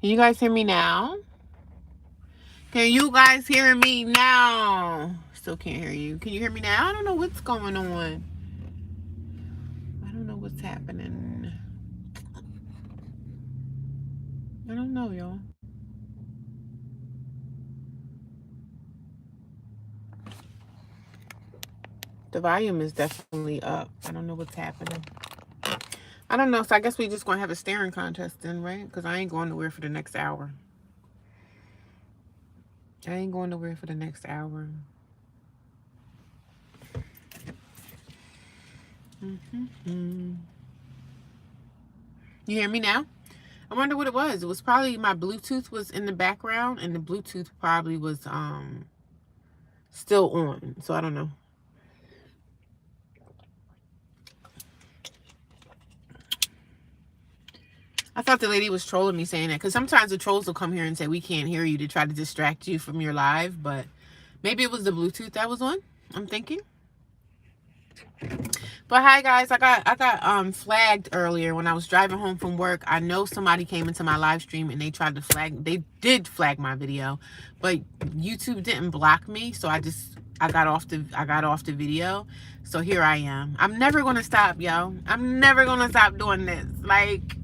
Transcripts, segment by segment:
Can you guys hear me now? Can you guys hear me now? Still can't hear you. Can you hear me now? I don't know what's going on. I don't know what's happening. I don't know, y'all. The volume is definitely up. I don't know what's happening. I don't know. So I guess we just gonna have a staring contest then, right? Because I ain't going nowhere for the next hour. I ain't going nowhere for the next hour. Mm-hmm. You hear me now? I wonder what it was. It was probably my Bluetooth was in the background, and the Bluetooth probably was still on. So I don't know. I thought the lady was trolling me saying that, because sometimes the trolls will come here and say we can't hear you to try to distract you from your live, but maybe it was the Bluetooth that was on. I'm thinking. But hi guys, I got flagged earlier when I was driving home from work. I know somebody came into my live stream and they tried to they did flag my video, but YouTube didn't block me, so I got off the video. So here I am. I'm never gonna stop, yo. I'm never gonna stop doing this. Like,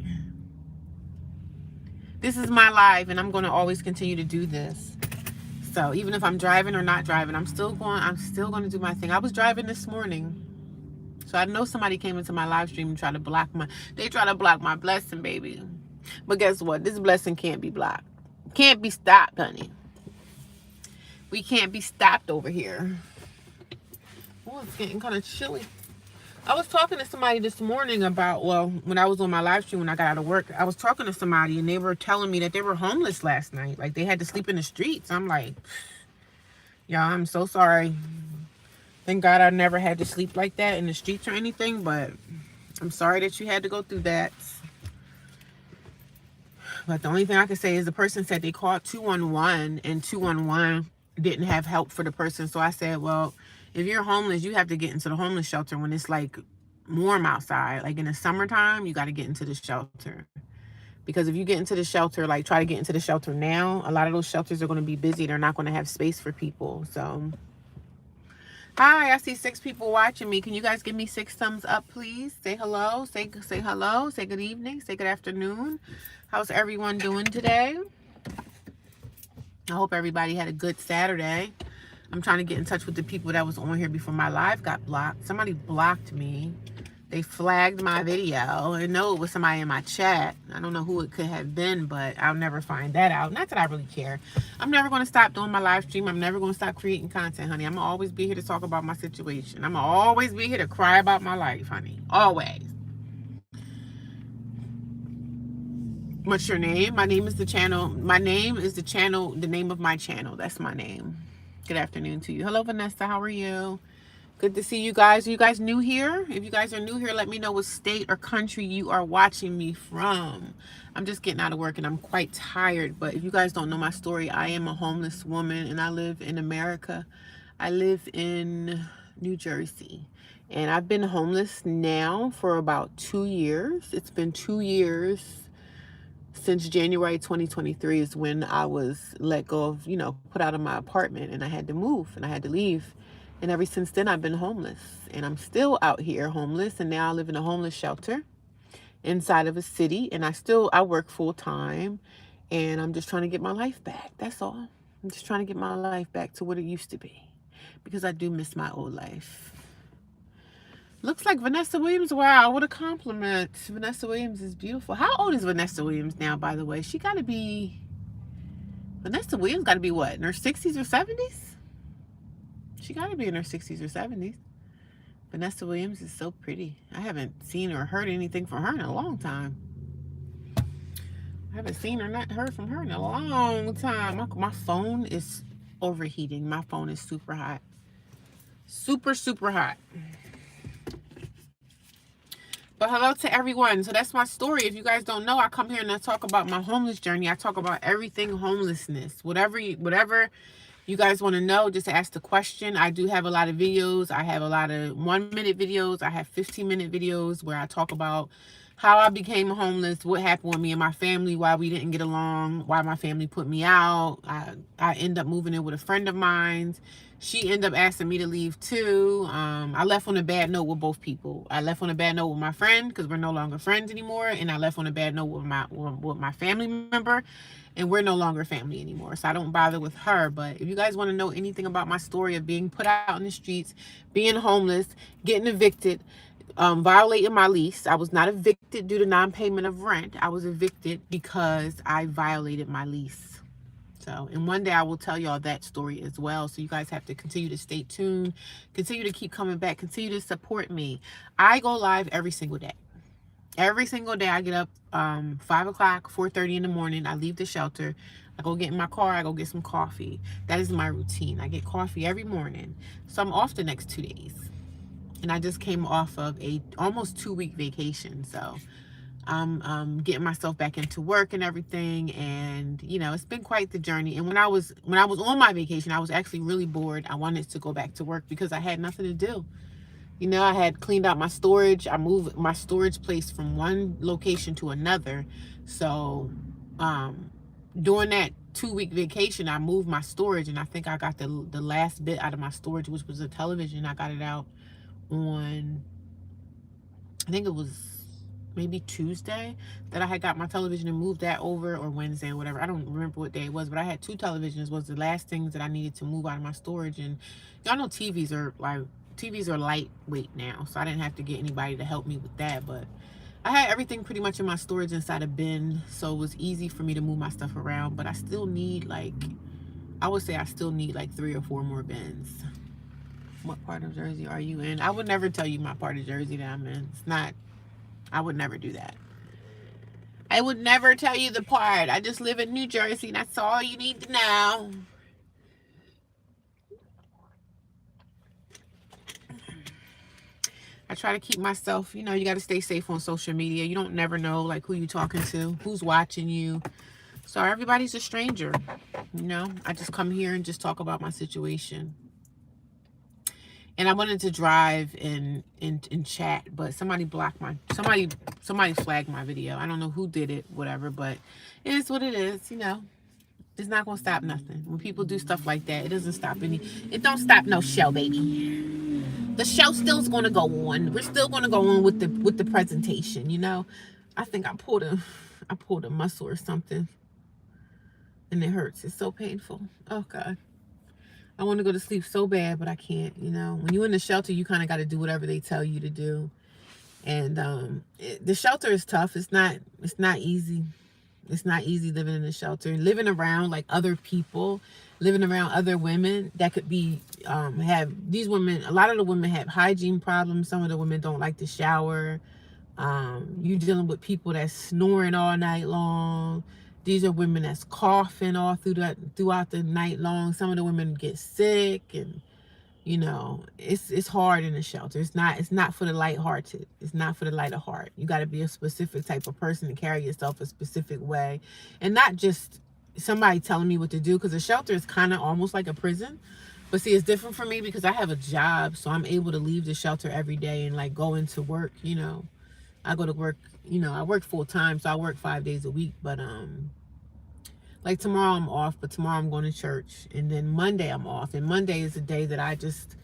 this is my life and I'm gonna always continue to do this. So even if I'm driving or not driving, I'm still gonna do my thing. I was driving this morning. So I know somebody came into my live stream and tried to block my blessing, baby. But guess what? This blessing can't be blocked. Can't be stopped, honey. We can't be stopped over here. Oh, it's getting kind of chilly. I was talking to somebody this morning about, well, when I was on my live stream when I got out of work, I was talking to somebody and they were telling me that they were homeless last night. Like, they had to sleep in the streets. I'm like, y'all, I'm so sorry. Thank God I never had to sleep like that in the streets or anything, but I'm sorry that you had to go through that. But the only thing I can say is the person said they called 211 and 211 didn't have help for the person. So I said, well, if you're homeless, you have to get into the homeless shelter when it's like warm outside. Like in the summertime, you got to get into the shelter. Because if you get into the shelter, like try to get into the shelter now, a lot of those shelters are going to be busy. They're not going to have space for people. So, hi, I see 6 people watching me. Can you guys give me 6 thumbs up, please? Say hello. Say hello. Say good evening. Say good afternoon. How's everyone doing today? I hope everybody had a good Saturday. I'm trying to get in touch with the people that was on here before my live got blocked. Somebody blocked me. They flagged my video. I know it was somebody in my chat. I don't know who it could have been, but I'll never find that out. Not that I really care. I'm never going to stop doing my live stream. I'm never going to stop creating content, honey. I'm going to always be here to talk about my situation. I'm going to always be here to cry about my life, honey. Always. What's your name? My name is the channel. My name is the channel, the name of my channel. That's my name. Good afternoon to you. Hello, Vanessa. How are you? Good to see you guys. Are you guys new here? If you guys are new here, let me know what state or country you are watching me from. I'm just getting out of work and I'm quite tired. But if you guys don't know my story, I am a homeless woman and I live in America. I live in New Jersey. And I've been homeless now for about 2 years. It's been 2 years since January 2023 is when I was let go of, put out of my apartment and I had to move and I had to leave. And ever since then, I've been homeless and I'm still out here homeless. And now I live in a homeless shelter inside of a city and I work full time and I'm just trying to get my life back. That's all. I'm just trying to get my life back to what it used to be because I do miss my old life. Looks like Vanessa Williams. Wow, what a compliment. Vanessa Williams is beautiful. How old is Vanessa Williams now, by the way? Vanessa Williams got to be what, in her 60s or 70s? She got to be in her 60s or 70s. Vanessa Williams is so pretty. I haven't seen or heard anything from her in a long time. I haven't seen or not heard from her in a long time. My phone is overheating. My phone is super hot. Super, super hot. But hello to everyone. So that's my story. If you guys don't know, I come here and I talk about my homeless journey. I talk about everything homelessness. Whatever you guys want to know, just ask the question. I do have a lot of videos. I have a lot of 1-minute videos. I have 15-minute videos where I talk about how I became homeless, what happened with me and my family, why we didn't get along, why my family put me out. I ended up moving in with a friend of mine. She ended up asking me to leave too. I left on a bad note with both people. I left on a bad note with my friend because we're no longer friends anymore, and I left on a bad note with my family member, and we're no longer family anymore. So I don't bother with her. But if you guys want to know anything about my story of being put out in the streets, being homeless, getting evicted, violating my lease. I was not evicted due to non-payment of rent. I was evicted because I violated my lease. So, and one day I will tell y'all that story as well. So you guys have to continue to stay tuned, continue to keep coming back, continue to support me. I go live every single day. Every single day I get up 5 o'clock, 4:30 in the morning. I leave the shelter. I go get in my car. I go get some coffee. That is my routine. I get coffee every morning. So I'm off the next 2 days. And I just came off of a almost 2-week vacation. So I'm getting myself back into work and everything, and it's been quite the journey. And when I was on my vacation, I was actually really bored. I wanted to go back to work because I had nothing to do. I had cleaned out my storage. I moved my storage place from one location to another. So during that 2-week vacation, I moved my storage, and I think I got the last bit out of my storage, which was a television. I got it out on, I think it was maybe Tuesday that I had got my television and moved that over, or Wednesday or whatever. I don't remember what day it was, but I had 2 televisions was the last things that I needed to move out of my storage. And y'all know TVs are lightweight now, so I didn't have to get anybody to help me with that. But I had everything pretty much in my storage inside a bin, so it was easy for me to move my stuff around. But I still need I would say I still need 3 or 4 more bins. What part of Jersey are you in? I would never tell you my part of Jersey that I'm in. It's not, I would never do that. I would never tell you the part. I just live in New Jersey, and that's all you need to know. I try to keep myself, you got to stay safe on social media. You don't never know who you're talking to, who's watching you. So everybody's a stranger. I just come here and just talk about my situation. And I wanted to drive and chat, but somebody flagged my video. I don't know who did it, whatever, but it is what it is. It's not gonna stop nothing. When people do stuff like that, it doesn't stop it don't stop no show, baby. The show still's gonna go on. We're still gonna go on with the presentation. I think I pulled a muscle or something, and it hurts. It's so painful. Oh God. I want to go to sleep so bad, but I can't. When you're in the shelter, you kind of got to do whatever they tell you to do. And the shelter is tough. It's not easy. It's not easy living in the shelter, living around other people, living around other women that could be have these women. A lot of the women have hygiene problems. Some of the women don't like to shower. You're dealing with people that's snoring all night long. These are women that's coughing all throughout the night long. Some of the women get sick, and it's hard in the shelter. It's not for the lighthearted. It's not for the light of heart. You got to be a specific type of person to carry yourself a specific way, and not just somebody telling me what to do. Because the shelter is kind of almost like a prison. But see, it's different for me because I have a job, so I'm able to leave the shelter every day and go into work. I go to work, I work full time, so I work 5 days a week. But tomorrow I'm off, but tomorrow I'm going to church, and then Monday I'm off. And Monday is the day that I just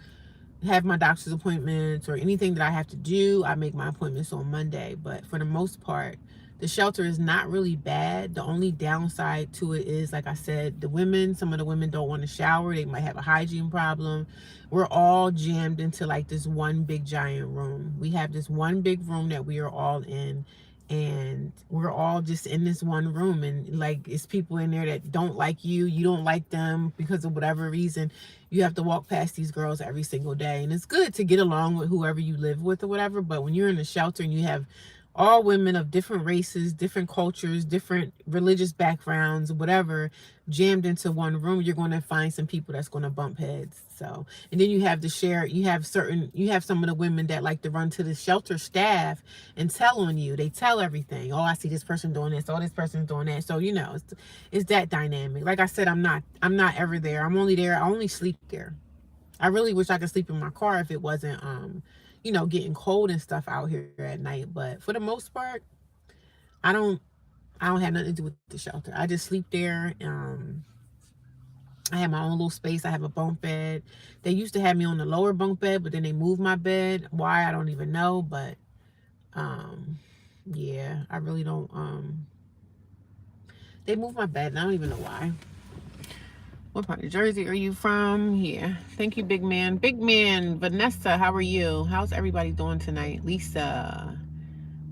have my doctor's appointments or anything that I have to do. I make my appointments on Monday. But for the most part, the shelter is not really bad. The only downside to it is, like I said, some of the women don't want to shower. They might have a hygiene problem. We're all jammed into this one big giant room. We have this one big room that we are all in, and we're all just in this one room, and it's people in there that don't like you. You don't like them because of whatever reason. You have to walk past these girls every single day, and it's good to get along with whoever you live with or whatever. But when you're in a shelter and you have all women of different races, different cultures, different religious backgrounds, whatever, jammed into one room, you're going to find some people that's going to bump heads. So, and then you have some of the women that like to run to the shelter staff and tell on you. They tell everything. Oh, I see this person doing this. Oh, this person's doing that. So, it's that dynamic. Like I said, I'm not ever there. I'm only there. I only sleep there. I really wish I could sleep in my car if it wasn't, getting cold and stuff out here at night. But for the most part, I don't I don't have nothing to do with the shelter. I just sleep there. I have my own little space. I have a bunk bed. They used to have me on the lower bunk bed, but then they moved my bed. Why, I don't even know. But um, yeah, I really don't. They moved my bed, and I don't even know why. What part of Jersey are you from? Yeah. Thank you, big man. Big man, Vanessa, how are you? How's everybody doing tonight? Lisa,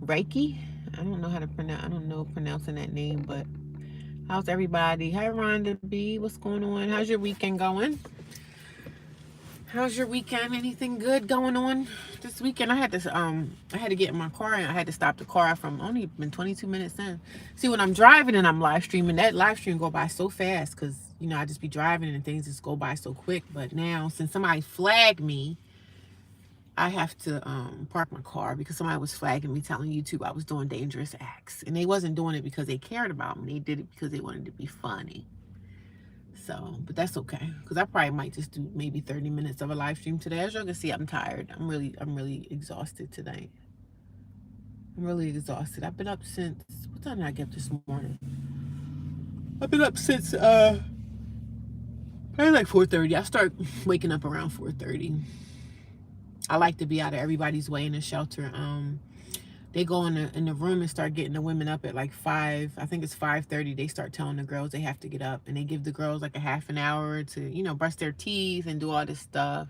Reiki? I don't know how to pronounce. I don't know pronouncing that name, but how's everybody? Hi, Rhonda B. What's going on? How's your weekend going? How's your weekend? Anything good going on this weekend? I had to get in my car and I had to stop the car from only been 22 minutes in. See, when I'm driving and I'm live streaming, that live stream go by so fast because I just be driving and things just go by so quick. But now, since somebody flagged me, I have to park my car because somebody was flagging me, telling YouTube I was doing dangerous acts, and they wasn't doing it because they cared about me. They did it because they wanted to be funny. So, but that's okay, because I probably might just do maybe 30 minutes of a live stream today. As y'all can see, I'm tired. I'm really exhausted tonight. I'm really exhausted. I've been up since, what time did I get up this morning? I've been up since probably like 4:30. I start waking up around 4:30. I like to be out of everybody's way in the shelter. They go in the room and start getting the women up at like 5. I think it's 5:30. They start telling the girls they have to get up, and they give the girls like a half an hour to brush their teeth and do all this stuff.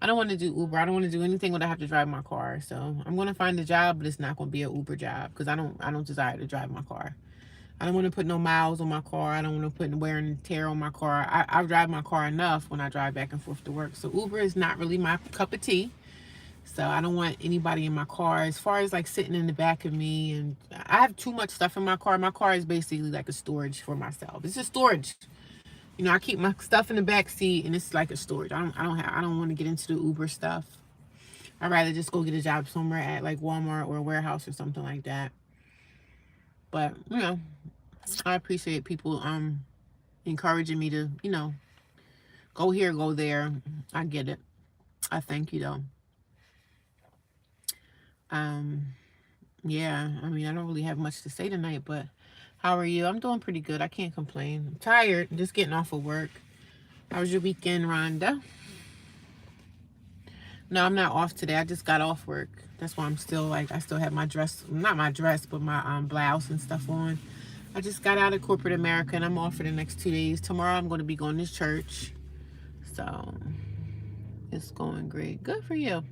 I don't want to do Uber. I don't want to do anything where I have to drive my car. So I'm going to find a job, but it's not going to be an Uber job because I don't desire to drive my car. I don't want to put no miles on my car. I don't want to put wear and tear on my car. I drive my car enough when I drive back and forth to work. So Uber is not really my cup of tea. So I don't want anybody in my car. As far as like sitting in the back of me, and I have too much stuff in my car. My car is basically like a storage for myself. It's a storage. I keep my stuff in the back seat, and it's like a storage. I don't want to get into the Uber stuff. I'd rather just go get a job somewhere at like Walmart or a warehouse or something like that. But I appreciate people encouraging me to go here, go there. I get it. I thank you though. Yeah, I mean, I don't really have much to say tonight, but how are you? I'm doing pretty good. I can't complain. I'm tired, just getting off of work. How was your weekend, Rhonda? No, I'm not off today. I just got off work. That's why I'm still like, I still have my dress, not my dress, but my blouse and stuff on. I just got out of corporate America and I'm off for the next 2 days. Tomorrow I'm going to be going to church. So it's going great. Good for you.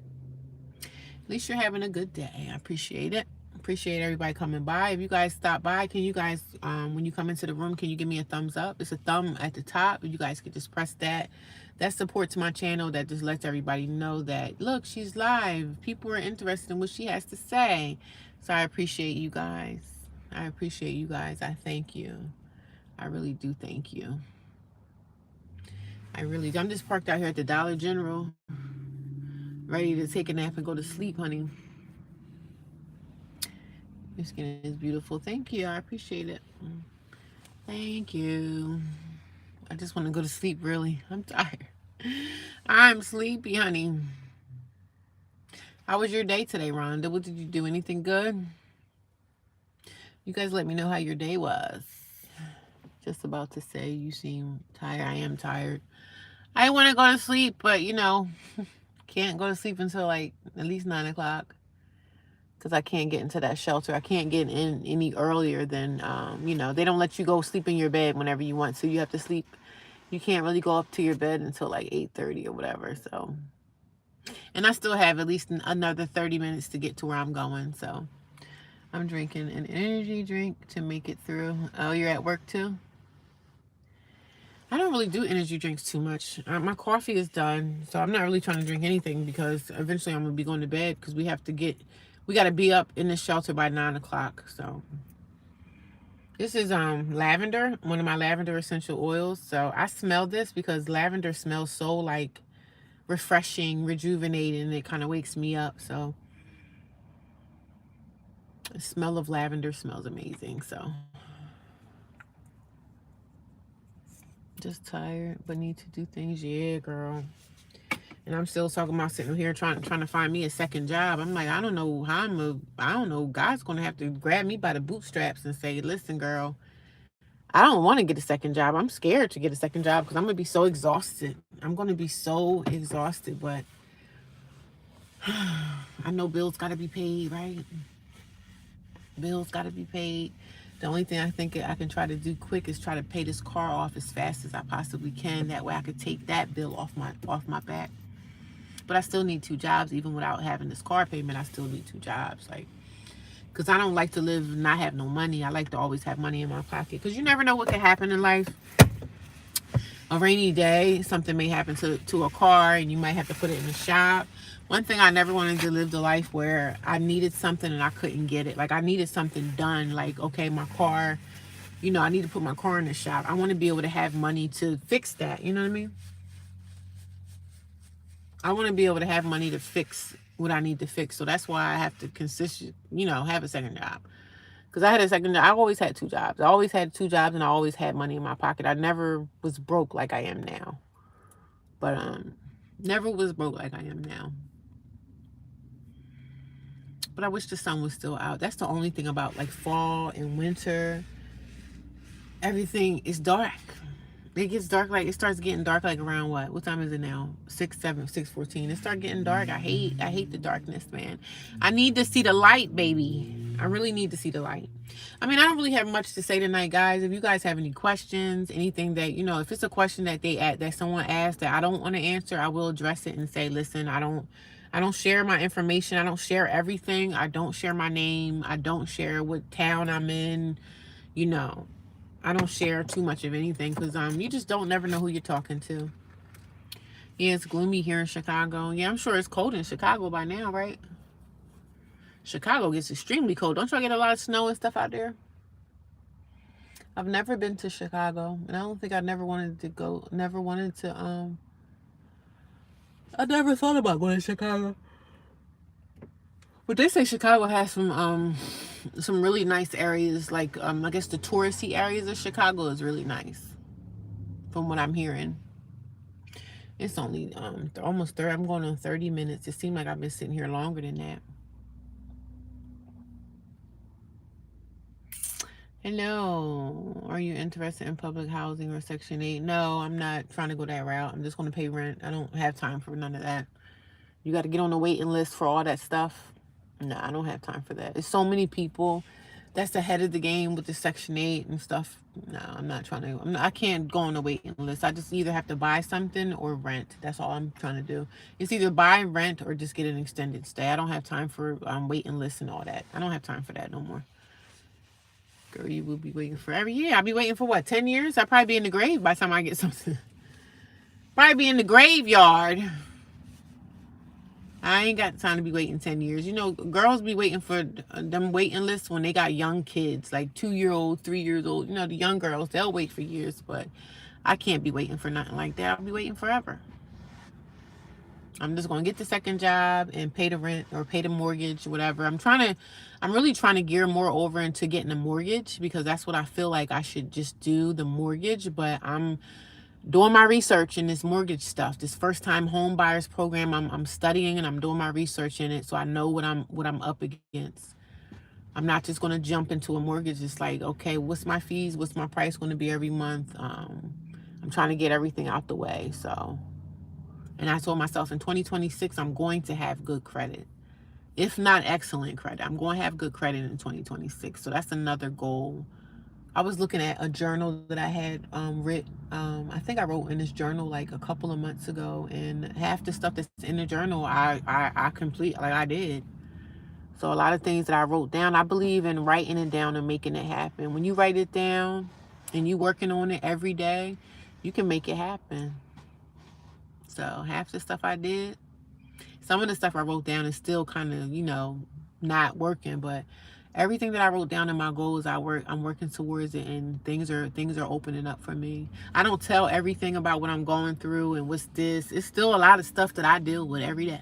At least you're having a good day. I appreciate it. Appreciate everybody coming by. If you guys stop by, can you guys, when you come into the room, can you give me a thumbs up? It's a thumb at the top. You guys can just press that. That supports my channel. That just lets everybody know that, look, she's live. People are interested in what she has to say. So I appreciate you guys. I appreciate you guys. I thank you. I really do thank you. I really do. I'm just parked out here at the Dollar General, ready to take a nap and go to sleep, honey. Your skin is beautiful. Thank you. I appreciate it. Thank you. I just want to go to sleep, really. I'm tired. I'm sleepy, honey. How was your day today, Rhonda? What did you do? Anything good? You guys let me know how your day was. Just about to say you seem tired. I am tired. I want to go to sleep, but can't go to sleep until like at least 9 o'clock. Because I can't get into that shelter. I can't get in any earlier than, they don't let you go sleep in your bed whenever you want. So you have to sleep. You can't really go up to your bed until like 8:30 or whatever. So, and I still have at least another 30 minutes to get to where I'm going. So I'm drinking an energy drink to make it through. Oh, you're at work too? I don't really do energy drinks too much. My coffee is done. So I'm not really trying to drink anything because eventually I'm going to be going to bed because we got to be up in the shelter by 9 o'clock. So this is lavender, one of my lavender essential oils. So I smell this because lavender smells so like refreshing, rejuvenating, and it kind of wakes me up. So the smell of lavender smells amazing. So just tired, but need to do things. Yeah, girl. And I'm still talking about sitting here trying to find me a second job. I'm like, I don't know how I don't know. God's gonna have to grab me by the bootstraps and say, listen, girl, I don't want to get a second job. I'm scared to get a second job because I'm gonna be so exhausted. I'm gonna be so exhausted, but I know bills gotta be paid, right? Bills gotta be paid. The only thing I think I can try to do quick is try to pay this car off as fast as I possibly can. That way I could take that bill off my back. But I still need two jobs, even without having this car payment. I still need two jobs, like, because I don't like to live and not have no money. I like to always have money in my pocket, because you never know what can happen in life. A rainy day, something may happen to a car, and you might have to put it in the shop. One thing, I never wanted to live the life where I needed something and I couldn't get it. Like, I needed something done. Like, okay, my car, I need to put my car in the shop. I want to be able to have money to fix that. You know what I mean? I want to be able to have money to fix what I need to fix. So that's why I have to have a second job. Because I had a second job. I always had two jobs. I always had two jobs, and I always had money in my pocket. I never was broke like I am now. But never was broke like I am now. But I wish the sun was still out. That's the only thing about like fall and winter. Everything is dark. It gets dark, like it starts getting dark like around what time is it now? 6:14. It starts getting dark. I hate the darkness, man. I need to see the light, baby. I really need to see the light. I mean, I don't really have much to say tonight, guys. If you guys have any questions, anything that, if it's a question that someone asked that I don't want to answer, I will address it and say, listen, I don't share my information. I don't share everything. I don't share my name. I don't share what town I'm in. I don't share too much of anything because you just don't never know who you're talking to. Yeah, it's gloomy here in Chicago. Yeah, I'm sure it's cold in Chicago by now, right? Chicago gets extremely cold. Don't y'all get a lot of snow and stuff out there? I've never been to Chicago, and I don't think I never wanted to go. I never thought about going to Chicago. But they say Chicago has some really nice areas. Like I guess the touristy areas of Chicago is really nice, from what I'm hearing. It's only almost 30. I'm going on 30 minutes. It seemed like I've been sitting here longer than that. Hello. Are you interested in public housing or Section 8? No, I'm not trying to go that route. I'm just going to pay rent. I don't have time for none of that. You got to get on the waiting list for all that stuff. No, I don't have time for that. There's so many people that's ahead of the game with the Section 8 and stuff. No, I'm not trying to. I can't go on the waiting list. I just either have to buy something or rent. That's all I'm trying to do. It's either buy, rent, or just get an extended stay. I don't have time for waiting lists and all that. I don't have time for that no more. Girl, you will be waiting forever. Yeah, I'll be waiting for what, 10 years? I'll probably be in the grave by the time I get something. Probably be in the graveyard. I ain't got time to be waiting 10 years. Girls be waiting for them waiting lists when they got young kids, like 2-year-old, 3 years old. The young girls, they'll wait for years, but I can't be waiting for nothing like that. I'll be waiting forever. I'm just going to get the second job and pay the rent or pay the mortgage, whatever. I'm really trying to gear more over into getting a mortgage because that's what I feel like I should just do, the mortgage. But I'm doing my research in this mortgage stuff, this first time home buyers program. I'm studying and I'm doing my research in it, so I know what I'm up against. I'm not just going to jump into a mortgage. It's like, okay, what's my fees? What's my price going to be every month? I'm trying to get everything out the way. So, and I told myself in 2026, I'm going to have good credit. If not excellent credit, I'm going to have good credit in 2026. So that's another goal. I was looking at a journal that I had written. I think I wrote in this journal like a couple of months ago, and half the stuff that's in the journal I complete, like I did. So a lot of things that I wrote down, I believe in writing it down and making it happen. When you write it down and you working on it every day, you can make it happen. So half the stuff I did, some of the stuff I wrote down is still kind of, not working, but everything that I wrote down in my goals, I'm working towards it, and things are opening up for me. I don't tell everything about what I'm going through and what's this. It's still a lot of stuff that I deal with every day.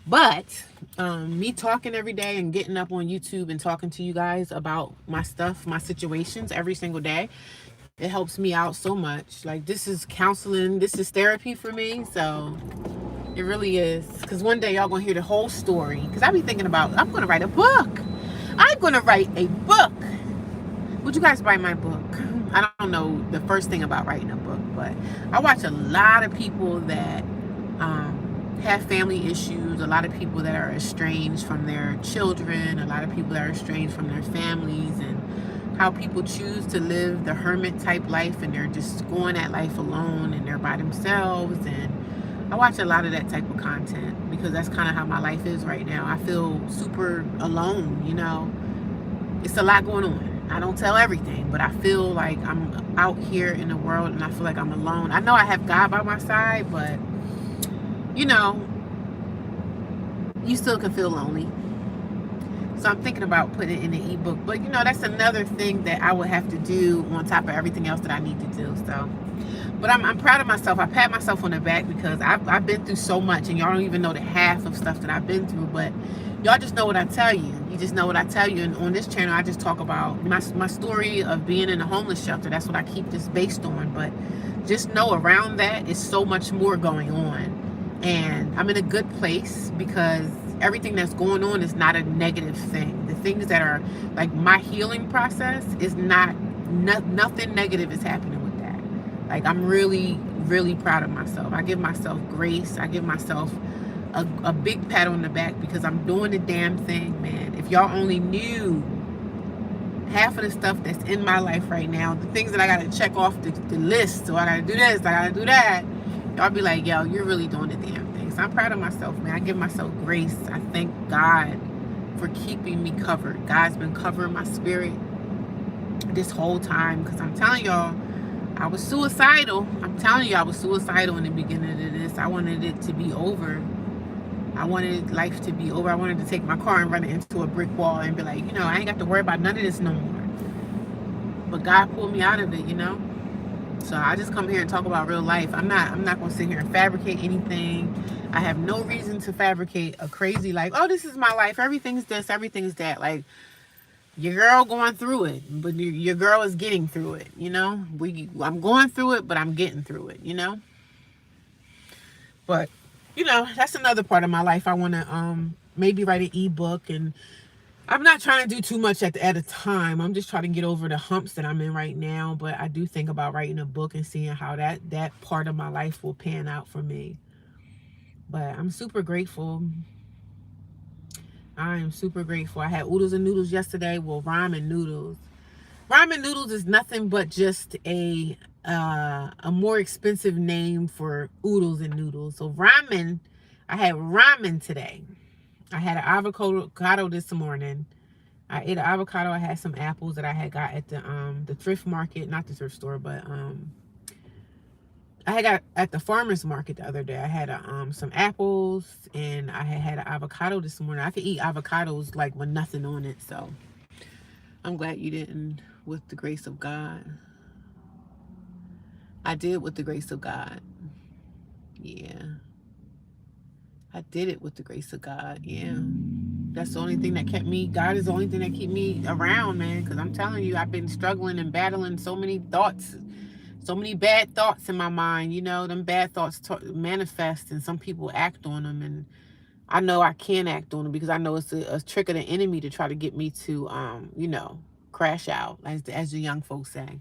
But me talking every day and getting up on YouTube and talking to you guys about my stuff, my situations every single day, it helps me out so much. Like, this is counseling, this is therapy for me. So It really is. Because one day y'all gonna hear the whole story. Because I be thinking about, I'm gonna write a book. I'm gonna write a book. Would you guys buy my book? I don't know the first thing about writing a book, but I watch a lot of people that have family issues, a lot of people that are estranged from their children, a lot of people that are estranged from their families, and how people choose to live the hermit type life, and they're just going at life alone and they're by themselves. And I watch a lot of that type of content because that's kind of how my life is right now. I feel super alone, you know. It's a lot going on. I don't tell everything, but I feel like I'm out here in the world and I feel like I'm alone. I know I have God by my side, but you know, you still can feel lonely. So I'm thinking about putting it in an ebook. But you know, that's another thing that I would have to do on top of everything else that I need to do. So, but I'm proud of myself. I pat myself on the back because I've been through so much, and y'all don't even know the half of stuff that I've been through. But y'all just know what I tell you. You just know what I tell you. And on this channel, I just talk about my story of being in a homeless shelter. That's what I keep this based on. But just know around that is so much more going on. And I'm in a good place because everything that's going on is not a negative thing. The things that are like my healing process is nothing negative is happening with that. Like I'm really, really proud of myself. I give myself grace. I give myself a big pat on the back because I'm doing the damn thing, man. If y'all only knew half of the stuff that's in my life right now, the things that I got to check off the list. So I got to do this, I got to do that. Y'all be like, yo, you're really doing the damn thing. So I'm proud of myself, man. I give myself grace. I thank God for keeping me covered. God's been covering my spirit this whole time because I'm telling y'all, I was suicidal. I'm telling you, I was suicidal in the beginning of this. I wanted it to be over. I wanted life to be over. I wanted to take my car and run it into a brick wall and be like, you know, I ain't got to worry about none of this no more. But God pulled me out of it, you know. So I just come here and talk about real life. I'm not gonna sit here and fabricate anything. I have no reason to fabricate a crazy like, oh, this is my life. Everything's this, everything's that. Like your girl going through it, but your girl is getting through it. You know, I'm going through it, but I'm getting through it. You know. But you know, that's another part of my life. I want to maybe write an ebook, and I'm not trying to do too much at a time. I'm just trying to get over the humps that I'm in right now. But I do think about writing a book and seeing how that part of my life will pan out for me. But I'm super grateful. I am super grateful. I had oodles and noodles yesterday. Well, ramen noodles. Ramen noodles is nothing but just a more expensive name for oodles and noodles. So ramen, I had ramen today. I had an avocado this morning. I ate an avocado. I had some apples that I had got at the thrift market, not the thrift store, but I had got at the farmer's market the other day. I had some apples and I had an avocado this morning. I could eat avocados like with nothing on it, so I'm glad you didn't. With the grace of God, I did with the grace of God. Yeah, I did it with the grace of God. Yeah. That's the only thing that kept me. God is the only thing that keep me around, man. Because I'm telling you, I've been struggling and battling so many thoughts, so many bad thoughts in my mind. You know, them bad thoughts manifest, and some people act on them. And I know I can act on them because I know it's a trick of the enemy to try to get me to, you know, crash out, as the young folks say.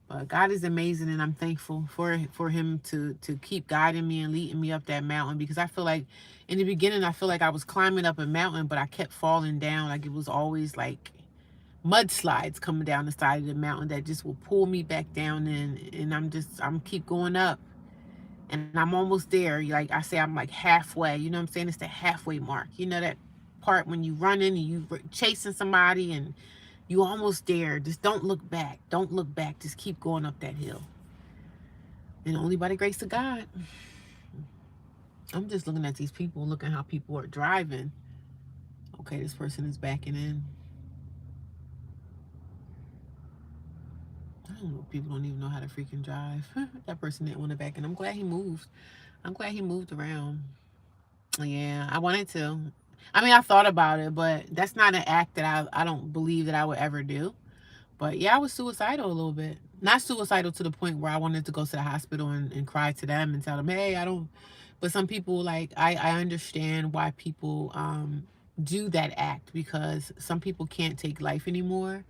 But God is amazing, and I'm thankful for Him to keep guiding me and leading me up that mountain. Because I feel like in the beginning, I feel like I was climbing up a mountain, but I kept falling down. Like it was always like mudslides coming down the side of the mountain that just will pull me back down. And I'm keep going up, and I'm almost there. Like I say, I'm like halfway. You know what I'm saying? It's the halfway mark. You know that part when you running and you chasing somebody and you almost there. Just don't look back. Don't look back. Just keep going up that hill. And only by the grace of God. I'm just looking at these people, looking how people are driving. Okay, this person is backing in. I don't know. People don't even know how to freaking drive. That person didn't want to back in. I'm glad he moved. I'm glad he moved around. Yeah, I wanted to. I mean, I thought about it, but that's not an act that I don't believe that I would ever do. But yeah, I was suicidal a little bit. Not suicidal to the point where I wanted to go to the hospital and cry to them and tell them, hey, I don't But some people, like, I understand why people do that act, because some people can't take life anymore.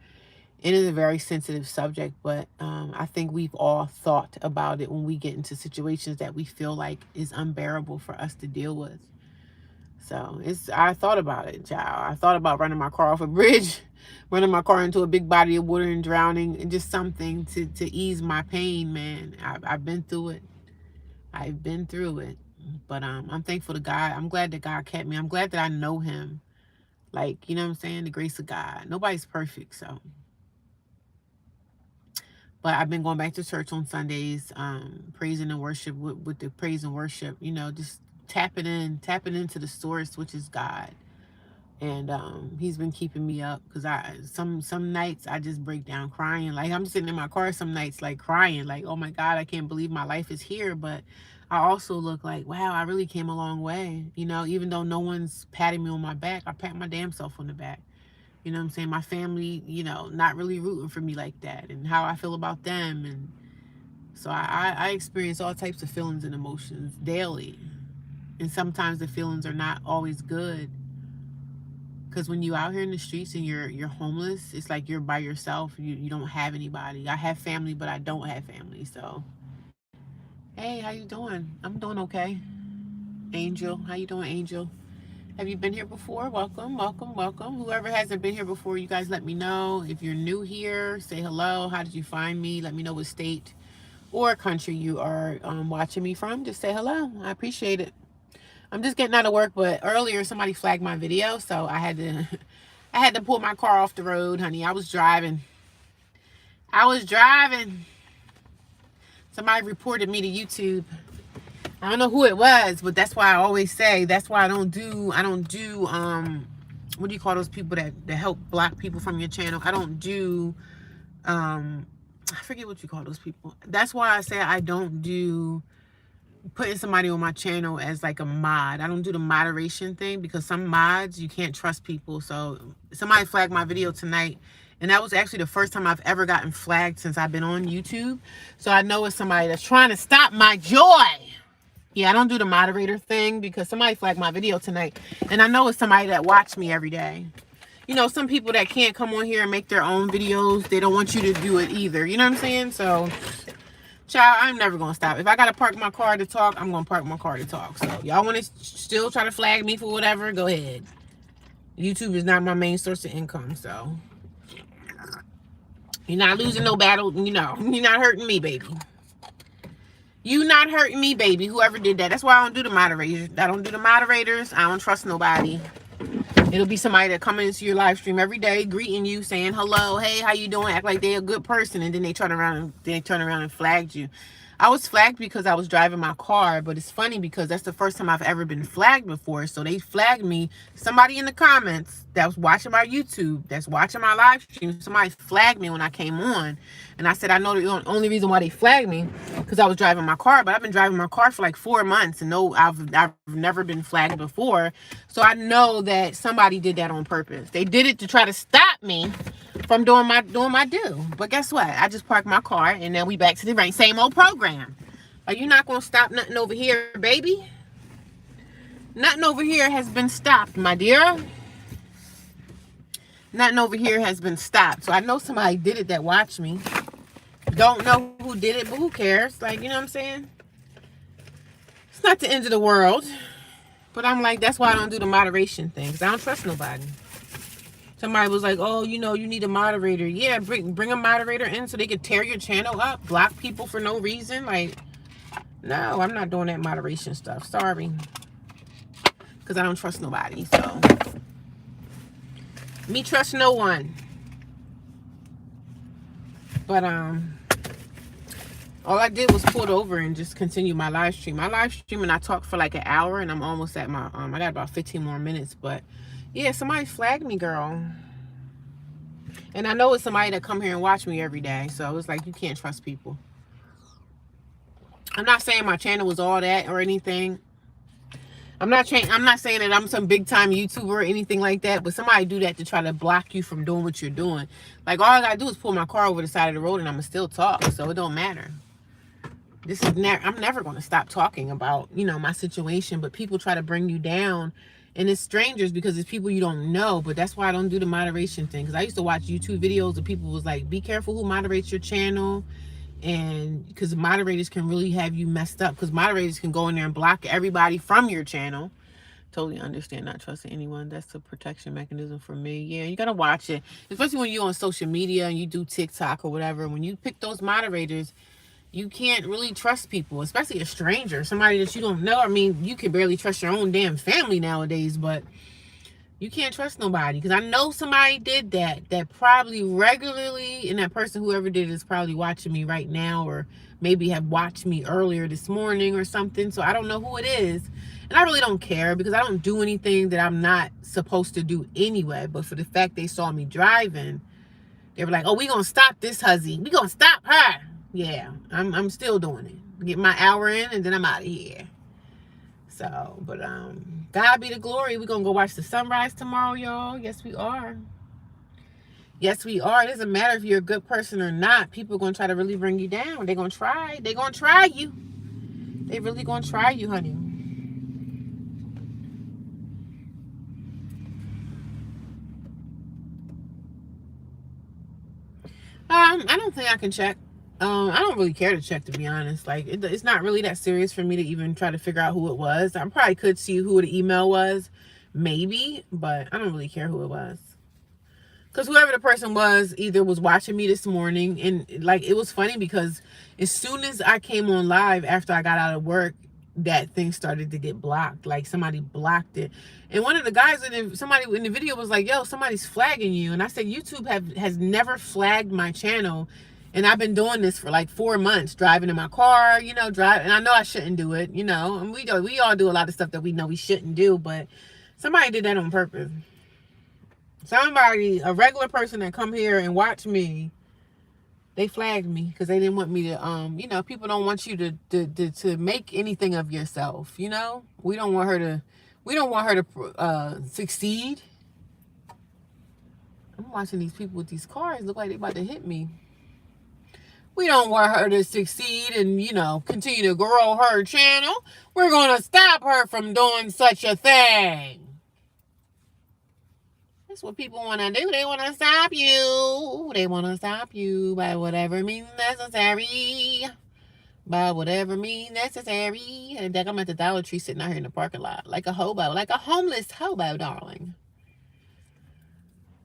It is a very sensitive subject, but I think we've all thought about it when we get into situations that we feel like is unbearable for us to deal with. So I thought about it, child. I thought about running my car off a bridge, running my car into a big body of water and drowning, and just something to ease my pain, man. I've been through it. I've been through it. But I'm thankful to God. I'm glad that God kept me. I'm glad that I know him. Like, you know what I'm saying? The grace of God. Nobody's perfect, so. But I've been going back to church on Sundays, praising and worship with the praise and worship, just tapping into the source, which is God. And he's been keeping me up, because some nights I just break down crying. Like, I'm sitting in my car some nights, like, crying, like, oh my God, I can't believe my life is here. But I also look like, wow, I really came a long way. Even though no one's patting me on my back, I pat my damn self on the back. You know what I'm saying? My family, not really rooting for me like that, and how I feel about them. And so I experience all types of feelings and emotions daily. And sometimes the feelings are not always good. Because when you out here in the streets and you're homeless, it's like you're by yourself. You don't have anybody. I have family, but I don't have family. So, hey, how you doing? I'm doing okay. Angel, how you doing, Angel? Have you been here before? Welcome, welcome, welcome. Whoever hasn't been here before, you guys let me know. If you're new here, say hello. How did you find me? Let me know what state or country you are watching me from. Just say hello. I appreciate it. I'm just getting out of work, but earlier somebody flagged my video, so I had to I had to pull my car off the road, honey. I was driving. Somebody reported me to YouTube. I don't know who it was, but that's why I always say, that's why I don't do what do you call those people that help block people from your channel? I don't do I forget what you call those people. That's why I say I don't do putting somebody on my channel as like a mod. I don't do the moderation thing, because some mods, you can't trust people. So somebody flagged my video tonight, and that was actually the first time I've ever gotten flagged since I've been on YouTube. So I know it's somebody that's trying to stop my joy. Yeah, I don't do the moderator thing, because somebody flagged my video tonight, and I know it's somebody that watch me every day. Some people that can't come on here and make their own videos, they don't want you to do it either. You know what I'm saying? So, child, I'm never going to stop. If I got to park my car to talk, I'm going to park my car to talk. So, y'all want to still try to flag me for whatever, go ahead. YouTube is not my main source of income, so. You're not losing no battle, you're not hurting me, baby. You not hurting me, baby. Whoever did that. That's why I don't do the moderators. I don't do the moderators. I don't trust nobody. It'll be somebody that come into your live stream every day, greeting you, saying hello, hey, how you doing? Act like they're a good person, and then they turn around and flagged you. I was flagged because I was driving my car, but it's funny because that's the first time I've ever been flagged before. So they flagged me. Somebody in the comments that was watching my YouTube, that's watching my live stream, somebody flagged me when I came on. And I said, I know the only reason why they flagged me because I was driving my car, but I've been driving my car for like 4 months, and no, I've never been flagged before. So I know that somebody did that on purpose. They did it to try to stop me from doing my due. But guess what? I just parked my car, and then we back to the same old program. Are you not gonna stop nothing over here, baby? Nothing over here has been stopped, my dear. Nothing over here has been stopped. So I know somebody did it that watched me. Don't know who did it, but who cares? Like, you know what I'm saying? It's not the end of the world. But I'm like, that's why I don't do the moderation thing, because I don't trust nobody. Somebody was like, oh, you need a moderator. Yeah, bring a moderator in so they can tear your channel up, block people for no reason. Like, no, I'm not doing that moderation stuff. Sorry. Because I don't trust nobody, so. Me trust no one. But, all I did was pull over and just continue my live stream. My live stream, and I talked for like an hour, and I'm almost at my, I got about 15 more minutes, but yeah, somebody flagged me, girl. And I know it's somebody that come here and watch me every day, so it's like, you can't trust people. I'm not saying my channel was all that or anything. I'm not saying that I'm some big time YouTuber or anything like that, but somebody do that to try to block you from doing what you're doing. Like, all I gotta do is pull my car over the side of the road, and I'm gonna still talk, so it don't matter. I'm never going to stop talking about, my situation, but people try to bring you down, and it's strangers because it's people you don't know. But that's why I don't do the moderation thing, because I used to watch YouTube videos of people was like, be careful who moderates your channel, and because moderators can really have you messed up, because moderators can go in there and block everybody from your channel. Totally understand not trusting anyone. That's a protection mechanism for me. Yeah, you gotta watch it, especially when you're on social media and you do TikTok or whatever. When you pick those moderators, you can't really trust people, especially a stranger, somebody that you don't know. I mean, you can barely trust your own damn family nowadays, but you can't trust nobody, because I know somebody did that probably regularly, and that person, whoever did it, is probably watching me right now, or maybe have watched me earlier this morning or something. So I don't know who it is, and I really don't care, because I don't do anything that I'm not supposed to do anyway. But for the fact they saw me driving, they were like, oh, we gonna stop this hussy, we gonna stop her. Yeah, I'm still doing it. Get my hour in, and then I'm out of here. So, but God be the glory. We're gonna go watch the sunrise tomorrow, y'all. Yes, we are. Yes, we are. It doesn't matter if you're a good person or not. People are gonna try to really bring you down. They're gonna try. They're gonna try you. They really gonna try you, honey. I don't think I can check. I don't really care to check, to be honest. Like, it's not really that serious for me to even try to figure out who it was. I probably could see who the email was, maybe, but I don't really care who it was. Because whoever the person was either was watching me this morning, and like, it was funny because as soon as I came on live after I got out of work, that thing started to get blocked. Like, somebody blocked it. And one of the guys somebody in the video was like, yo, somebody's flagging you. And I said, YouTube has never flagged my channel. And I've been doing this for like 4 months, driving in my car, and I know I shouldn't do it, and we all do a lot of stuff that we know we shouldn't do, but somebody did that on purpose. Somebody, a regular person that come here and watch me, they flagged me because they didn't want me to, people don't want you to make anything of yourself, we don't want her to succeed. I'm watching these people with these cars, look like they about to hit me. We don't want her to succeed and, continue to grow her channel. We're going to stop her from doing such a thing. That's what people want to do. They want to stop you. They want to stop you by whatever means necessary. By whatever means necessary. And then I'm at the Dollar Tree sitting out here in the parking lot like a hobo, like a homeless hobo, darling.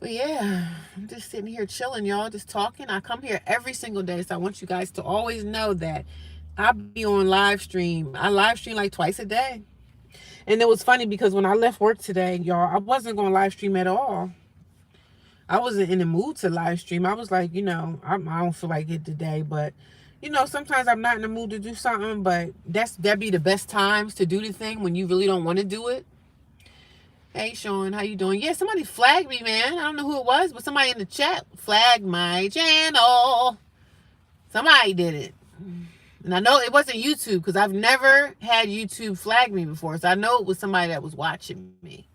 But yeah, I'm just sitting here chilling, y'all, just talking. I come here every single day, so I want you guys to always know that I be on live stream. I live stream like twice a day. And it was funny because when I left work today, y'all, I wasn't going to live stream at all. I wasn't in the mood to live stream. I was like, I don't feel like it today. But, sometimes I'm not in the mood to do something. But that'd be the best times to do the thing, when you really don't want to do it. Hey, Sean, how you doing? Yeah, somebody flagged me, man. I don't know who it was, but somebody in the chat flagged my channel. Somebody did it. And I know it wasn't YouTube, because I've never had YouTube flag me before. So I know it was somebody that was watching me.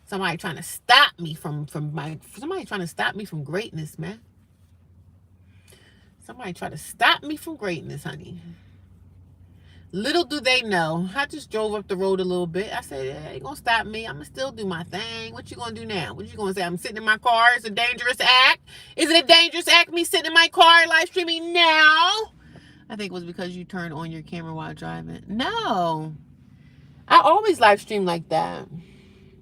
Somebody trying to stop me somebody trying to stop me from greatness, man. Somebody trying to stop me from greatness, honey. Little do they know, I just drove up the road a little bit. I said, hey, ain't gonna stop me. I'm gonna still do my thing. What you gonna do now? What you gonna say? I'm sitting in my car. It's a dangerous act. Is it a dangerous act, me sitting in my car live streaming now? I think it was because you turned on your camera while driving. No. I always live stream like that.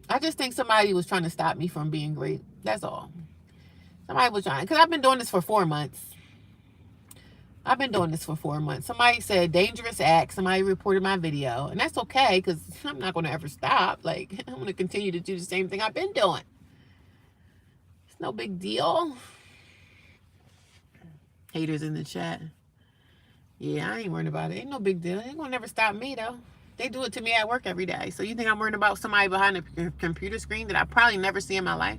I just think somebody was trying to stop me from being great. That's all. Somebody was trying. Because I've been doing this for 4 months. Somebody said dangerous act. Somebody reported my video. And that's okay, because I'm not going to ever stop. Like, I'm going to continue to do the same thing I've been doing. It's no big deal. Haters in the chat. Yeah, I ain't worried about it. Ain't no big deal. Ain't going to never stop me, though. They do it to me at work every day. So you think I'm worried about somebody behind a computer screen that I probably never see in my life?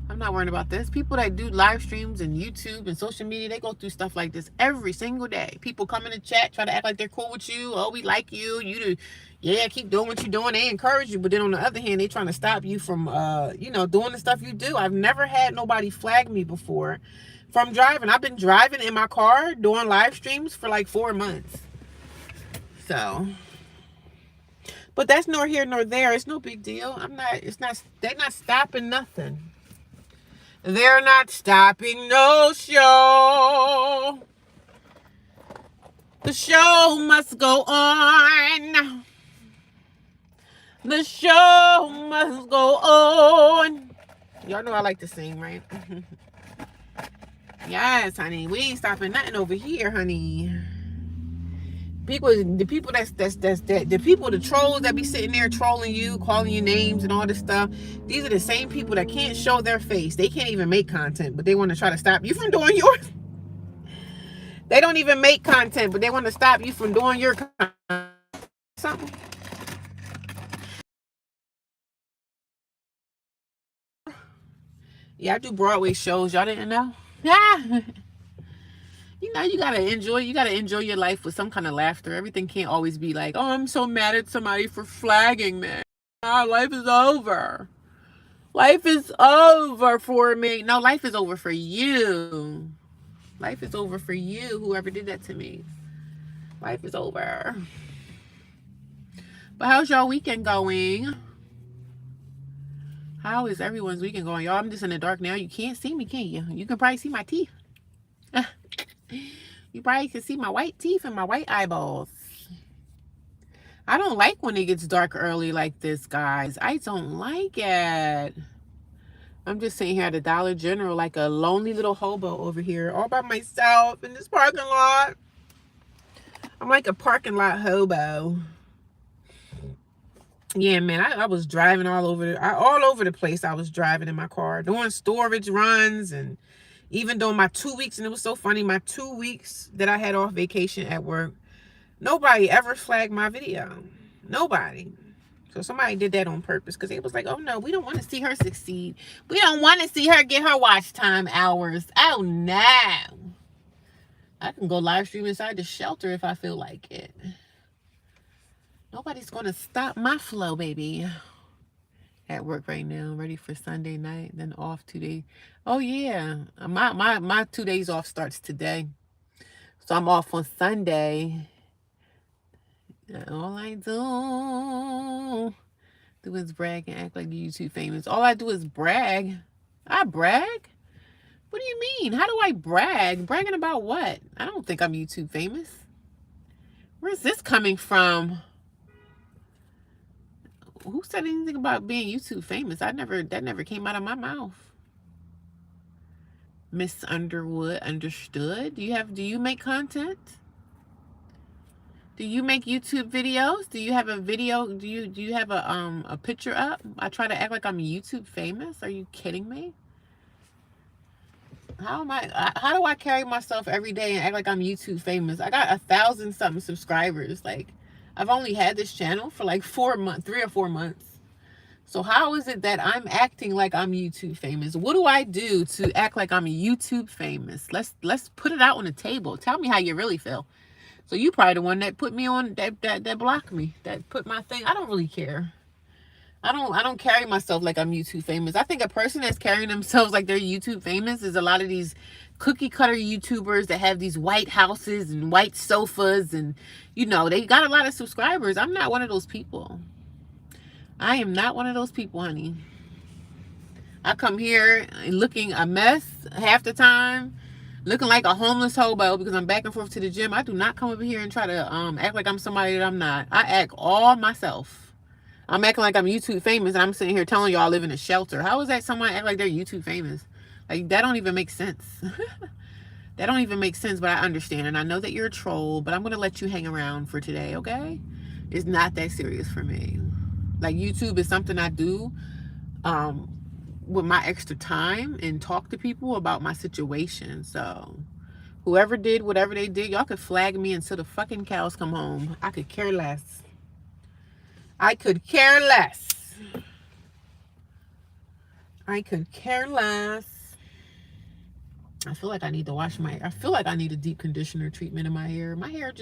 I'm not worried about this. People that do live streams and YouTube and social media, they go through stuff like this every single day. People come in the chat, try to act like they're cool with you. Oh, we like you. Keep doing what you're doing. They encourage you. But then on the other hand, they trying to stop you from, doing the stuff you do. I've never had nobody flag me before from driving. I've been driving in my car doing live streams for like 4 months. So, but that's nor here nor there. It's no big deal. They're not stopping nothing. They're not stopping no show. The show must go on. The show must go on. Y'all know I like to sing, right? Yes, honey. We ain't stopping nothing over here, honey. The trolls that be sitting there trolling you, calling you names and all this stuff. These are the same people that can't show their face. They can't even make content, but they want to try to stop you from doing yours. They don't even make content, but they want to stop you from doing your content. Something. Yeah, I do Broadway shows. Y'all didn't know? Yeah. You know, you gotta enjoy your life with some kind of laughter. Everything can't always be like, oh, I'm so mad at somebody for flagging me. Oh, life is over. Life is over for me. No, life is over for you. Life is over for you, whoever did that to me. Life is over. But how's y'all weekend going? How is everyone's weekend going? Y'all, I'm just in the dark now. You can't see me, can you? You can probably see my teeth. You probably can see my white teeth and my white eyeballs. I don't like when it gets dark early like this, guys. I don't like it. I'm just sitting here at the Dollar General like a lonely little hobo over here all by myself in this parking lot. I'm like a parking lot hobo. Yeah, man, I was driving all over the place. I was driving in my car, doing storage runs, and even though my 2 weeks, and it was so funny, my 2 weeks that I had off vacation at work, nobody ever flagged my video. Nobody. So somebody did that on purpose because they was like, oh no, we don't want to see her succeed. We don't want to see her get her watch time hours. Oh no. I can go live stream inside the shelter if I feel like it. Nobody's going to stop my flow, baby. At work right now, ready for Sunday night, then off 2 days. Oh yeah, my 2 days off starts today, so I'm off on Sunday. All I do is brag and act like YouTube famous. All I do is brag. I brag? What do you mean? How do I brag? Bragging about what? I don't think I'm YouTube famous. Where's this coming from? Who said anything about being YouTube famous? That never came out of my mouth. Miss Underwood, understood. Do you make content? Do you make YouTube videos? Do you have a video? Do you have a picture up? I try to act like I'm YouTube famous. Are you kidding me? How do I carry myself every day and act like I'm YouTube famous? I got 1,000 something subscribers. Like, I've only had this channel for like 4 months, 3 or 4 months. So how is it that I'm acting like I'm YouTube famous? What do I do to act like I'm YouTube famous? Let's put it out on the table. Tell me how you really feel. So you probably the one that put me on, that blocked me, that put my thing. I don't really care. I don't carry myself like I'm YouTube famous. I think a person that's carrying themselves like they're YouTube famous is a lot of these cookie cutter YouTubers that have these white houses and white sofas, and you know, they got a lot of subscribers. I'm not one of those people. I am not one of those people, honey. I come here looking a mess half the time, looking like a homeless hobo because I'm back and forth to the gym. I do not come over here and try to act like I'm somebody that I'm not. I act all myself. I'm acting like I'm YouTube famous, and I'm sitting here telling y'all I live in a shelter. How is that someone act like they're YouTube famous? Like, that don't even make sense. That don't even make sense, but I understand. And I know that you're a troll, but I'm going to let you hang around for today, okay? It's not that serious for me. Like, YouTube is something I do with my extra time and talk to people about my situation. So, whoever did whatever they did, y'all could flag me until the fucking cows come home. I could care less. I could care less. I could care less. I feel like I need to I feel like I need a deep conditioner treatment in my hair. My hair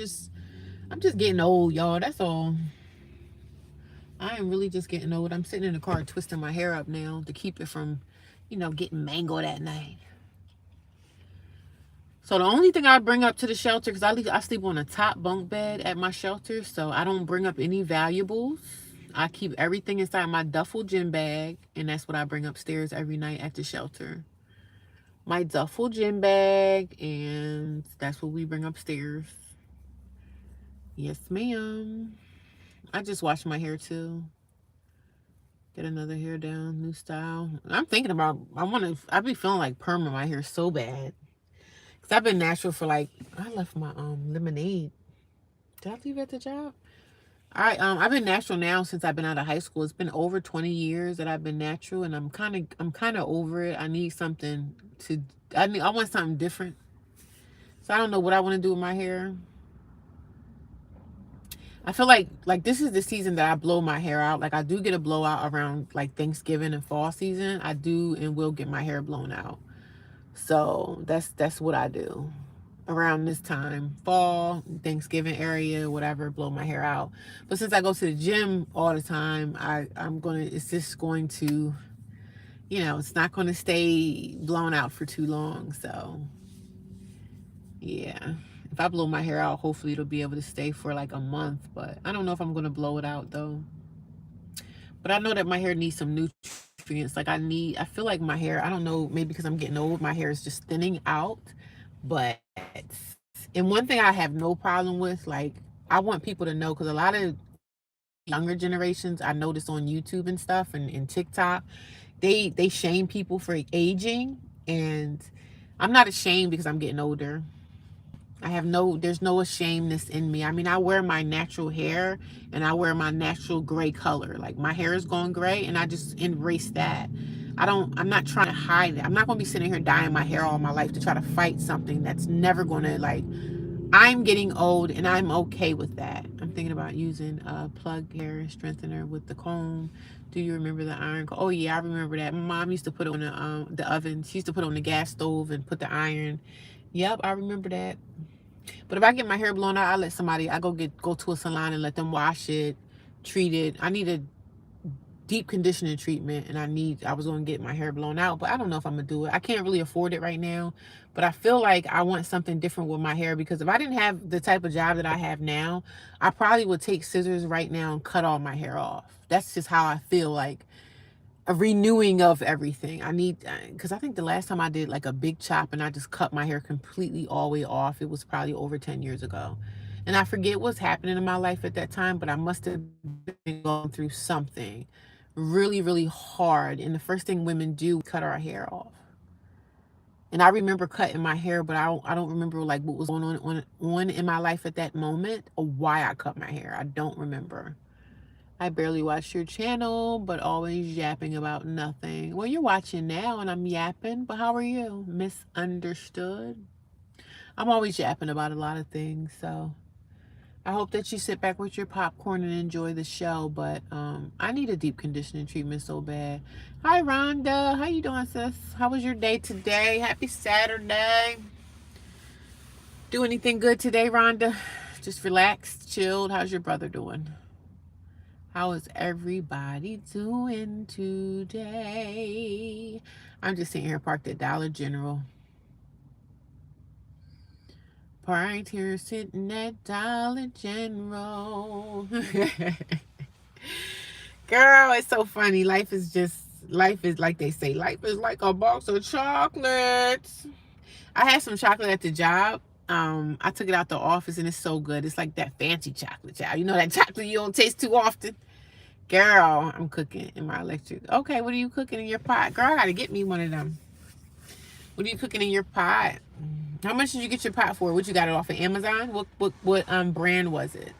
I'm just getting old, y'all. That's all. I am really just getting old. I'm sitting in the car twisting my hair up now to keep it from, you know, getting mangled at night. So the only thing I bring up to the shelter, because I sleep on a top bunk bed at my shelter, so I don't bring up any valuables. I keep everything inside my duffel gym bag, and that's what I bring upstairs every night at the shelter. My duffel gym bag, and that's what we bring upstairs. Yes, ma'am. I just washed my hair too. Get another hair down, new style. I'm thinking about, I be feeling like perming my hair so bad. Cause I've been natural for like, I left my lemonade. Did I leave at the job? I've been natural now since I've been out of high school. It's been over 20 years that I've been natural, and I'm kind of over it. I need something to, I want something different. So I don't know what I want to do with my hair. I feel like this is the season that I blow my hair out. Like I do get a blowout around like Thanksgiving and fall season. I do and will get my hair blown out. So that's what I do around this time, fall, Thanksgiving area, whatever, blow my hair out. But since I go to the gym all the time, it's just going to, it's not going to stay blown out for too long. So yeah, if I blow my hair out, hopefully it'll be able to stay for like a month, but I don't know if I'm going to blow it out though. But I know that my hair needs some nutrients. Like I feel like my hair, I don't know, maybe because I'm getting old, my hair is just thinning out. But, and one thing I have no problem with, like, I want people to know, because a lot of younger generations, I notice on YouTube and stuff and TikTok, they shame people for aging. And I'm not ashamed because I'm getting older. There's no ashamedness in me. I mean, I wear my natural hair and I wear my natural gray color. Like my hair is going gray and I just embrace that. I'm not trying to hide it. I'm not going to be sitting here dyeing my hair all my life to try to fight something that's never going to, like, I'm getting old and I'm okay with that. I'm thinking about using a plug hair strengthener with the comb. Do you remember the iron? Oh yeah, I remember that. My mom used to put it on the oven. She used to put it on the gas stove and put the iron. Yep, I remember that. But if I get my hair blown out, I go to a salon and let them wash it, treat it. I need a deep conditioning treatment, and I was going to get my hair blown out, but I don't know if I'm going to do it. I can't really afford it right now, but I feel like I want something different with my hair, because if I didn't have the type of job that I have now, I probably would take scissors right now and cut all my hair off. That's just how I feel, like a renewing of everything. Because I think the last time I did like a big chop and I just cut my hair completely all the way off, it was probably over 10 years ago. And I forget what's happening in my life at that time, but I must have been going through something really, really hard. And the first thing women do, cut our hair off. And I remember cutting my hair, but I don't remember like what was going on in my life at that moment, or why I cut my hair. I don't remember. I barely watch your channel, but always yapping about nothing. Well, you're watching now and I'm yapping, but how are you? Misunderstood? I'm always yapping about a lot of things, so I hope that you sit back with your popcorn and enjoy the show, but I need a deep conditioning treatment so bad. Hi, Rhonda. How you doing, sis? How was your day today? Happy Saturday. Do anything good today, Rhonda? Just relaxed, chilled. How's your brother doing? How is everybody doing today? I'm just sitting here parked at Dollar General. Parked here sitting at Dollar General. Girl, it's so funny. Life is like they say, life is like a box of chocolates. I had some chocolate at the job. I took it out the office and it's so good. It's like that fancy chocolate, child. You know that chocolate you don't taste too often? Girl, I'm cooking in my electric. Okay, what are you cooking in your pot? Girl, I gotta get me one of them. What are you cooking in your pot? How much did you get your pot for? What, you got it off of Amazon? What brand was it?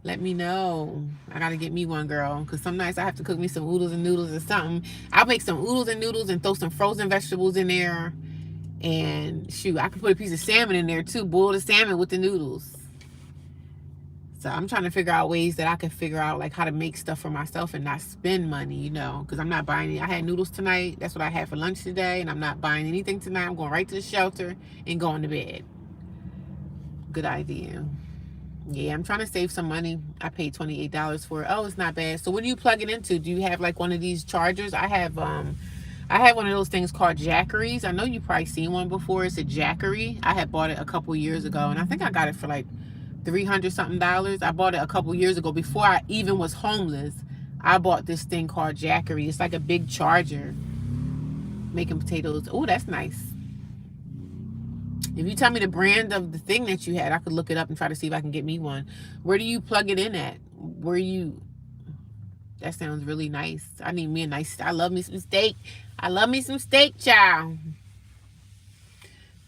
Let me know. I gotta get me one, girl. Because some nights I have to cook me some oodles and noodles or something. I'll make some oodles and noodles and throw some frozen vegetables in there. And shoot, I could put a piece of salmon in there too. Boil the salmon with the noodles. So I'm trying to figure out ways that I can figure out like how to make stuff for myself and not spend money, because I'm not buying it. I had noodles tonight. That's what I had for lunch today. And I'm not buying anything tonight. I'm going right to the shelter and going to bed. Good idea. Yeah, I'm trying to save some money. I paid $28 for it. Oh, it's not bad. So what do you plug it into? Do you have like one of these chargers? I I had one of those things called jackeries. I know you probably seen one before. It's a jackery. I had bought it a couple years ago, and I think I got it for like $300 something. I bought it a couple years ago before I even was homeless. I bought this thing called jackery. It's like a big charger making potatoes. Oh, that's nice. If you tell me the brand of the thing that you had, I could look it up and try to see if I can get me one. Where do you plug it in at? Where you... That sounds really nice. I need me a nice... I love me some steak. I love me some steak, child.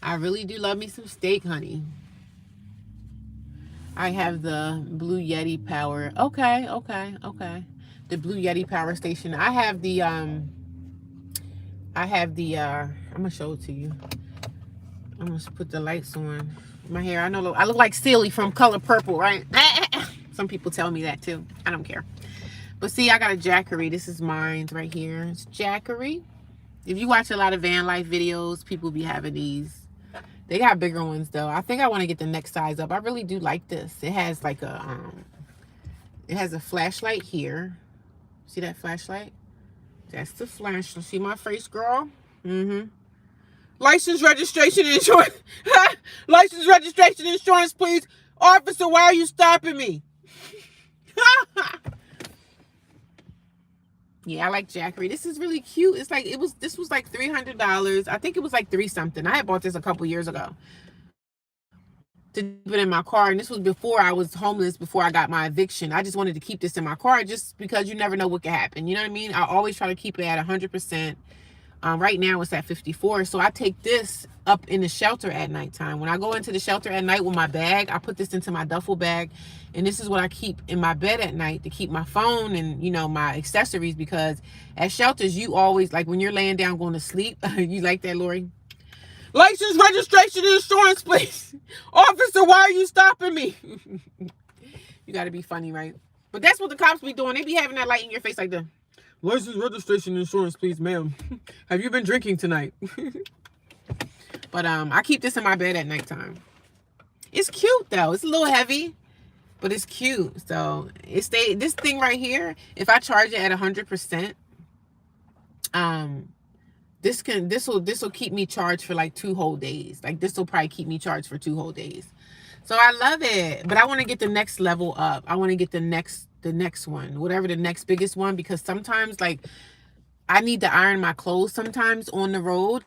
I really do love me some steak, honey. I have the Blue Yeti power. Okay. The Blue Yeti power station. I have the I'm gonna show it to you. I'm gonna put the lights on my hair. I know I look like Silly from Color Purple, right? Some people tell me that too. I don't care. But see, I got a jackery. This is mine right here. It's jackery. If you watch a lot of van life videos, people be having these. They got bigger ones though. I think I want to get the next size up. I really do like this. It has like a it has a flashlight here. See that flashlight? That's the flashlight. See my face, girl? Mm-hmm. License, registration, insurance. License, registration, insurance, please. Officer, why are you stopping me? Yeah, I like jackery. This is really cute. It's like this was like $300. I think it was like 3 something. I had bought this a couple years ago to put in my car, and this was before I was homeless, before I got my eviction. I just wanted to keep this in my car just because you never know what could happen. You know what I mean? I always try to keep it at 100%. Right now it's at 54. So I take this up in the shelter at nighttime. When I go into the shelter at night with my bag, I put this into my duffel bag, and this is what I keep in my bed at night to keep my phone and, you know, my accessories, because at shelters you always, like when you're laying down going to sleep, you like that, Lori? License, registration, insurance, please. Officer, why are you stopping me? You got to be funny, right? But that's what the cops be doing. They be having that light in your face like the license, registration, insurance, please, ma'am. Have you been drinking tonight? But I keep this in my bed at nighttime. It's cute though. It's a little heavy, but it's cute. So this thing right here, if I charge it at 100%, this will keep me charged for like 2 whole days. Like this will probably keep me charged for 2 whole days. So I love it. But I want to get the next level up. I want to get the next one, whatever the next biggest one, because sometimes like I need to iron my clothes sometimes on the road,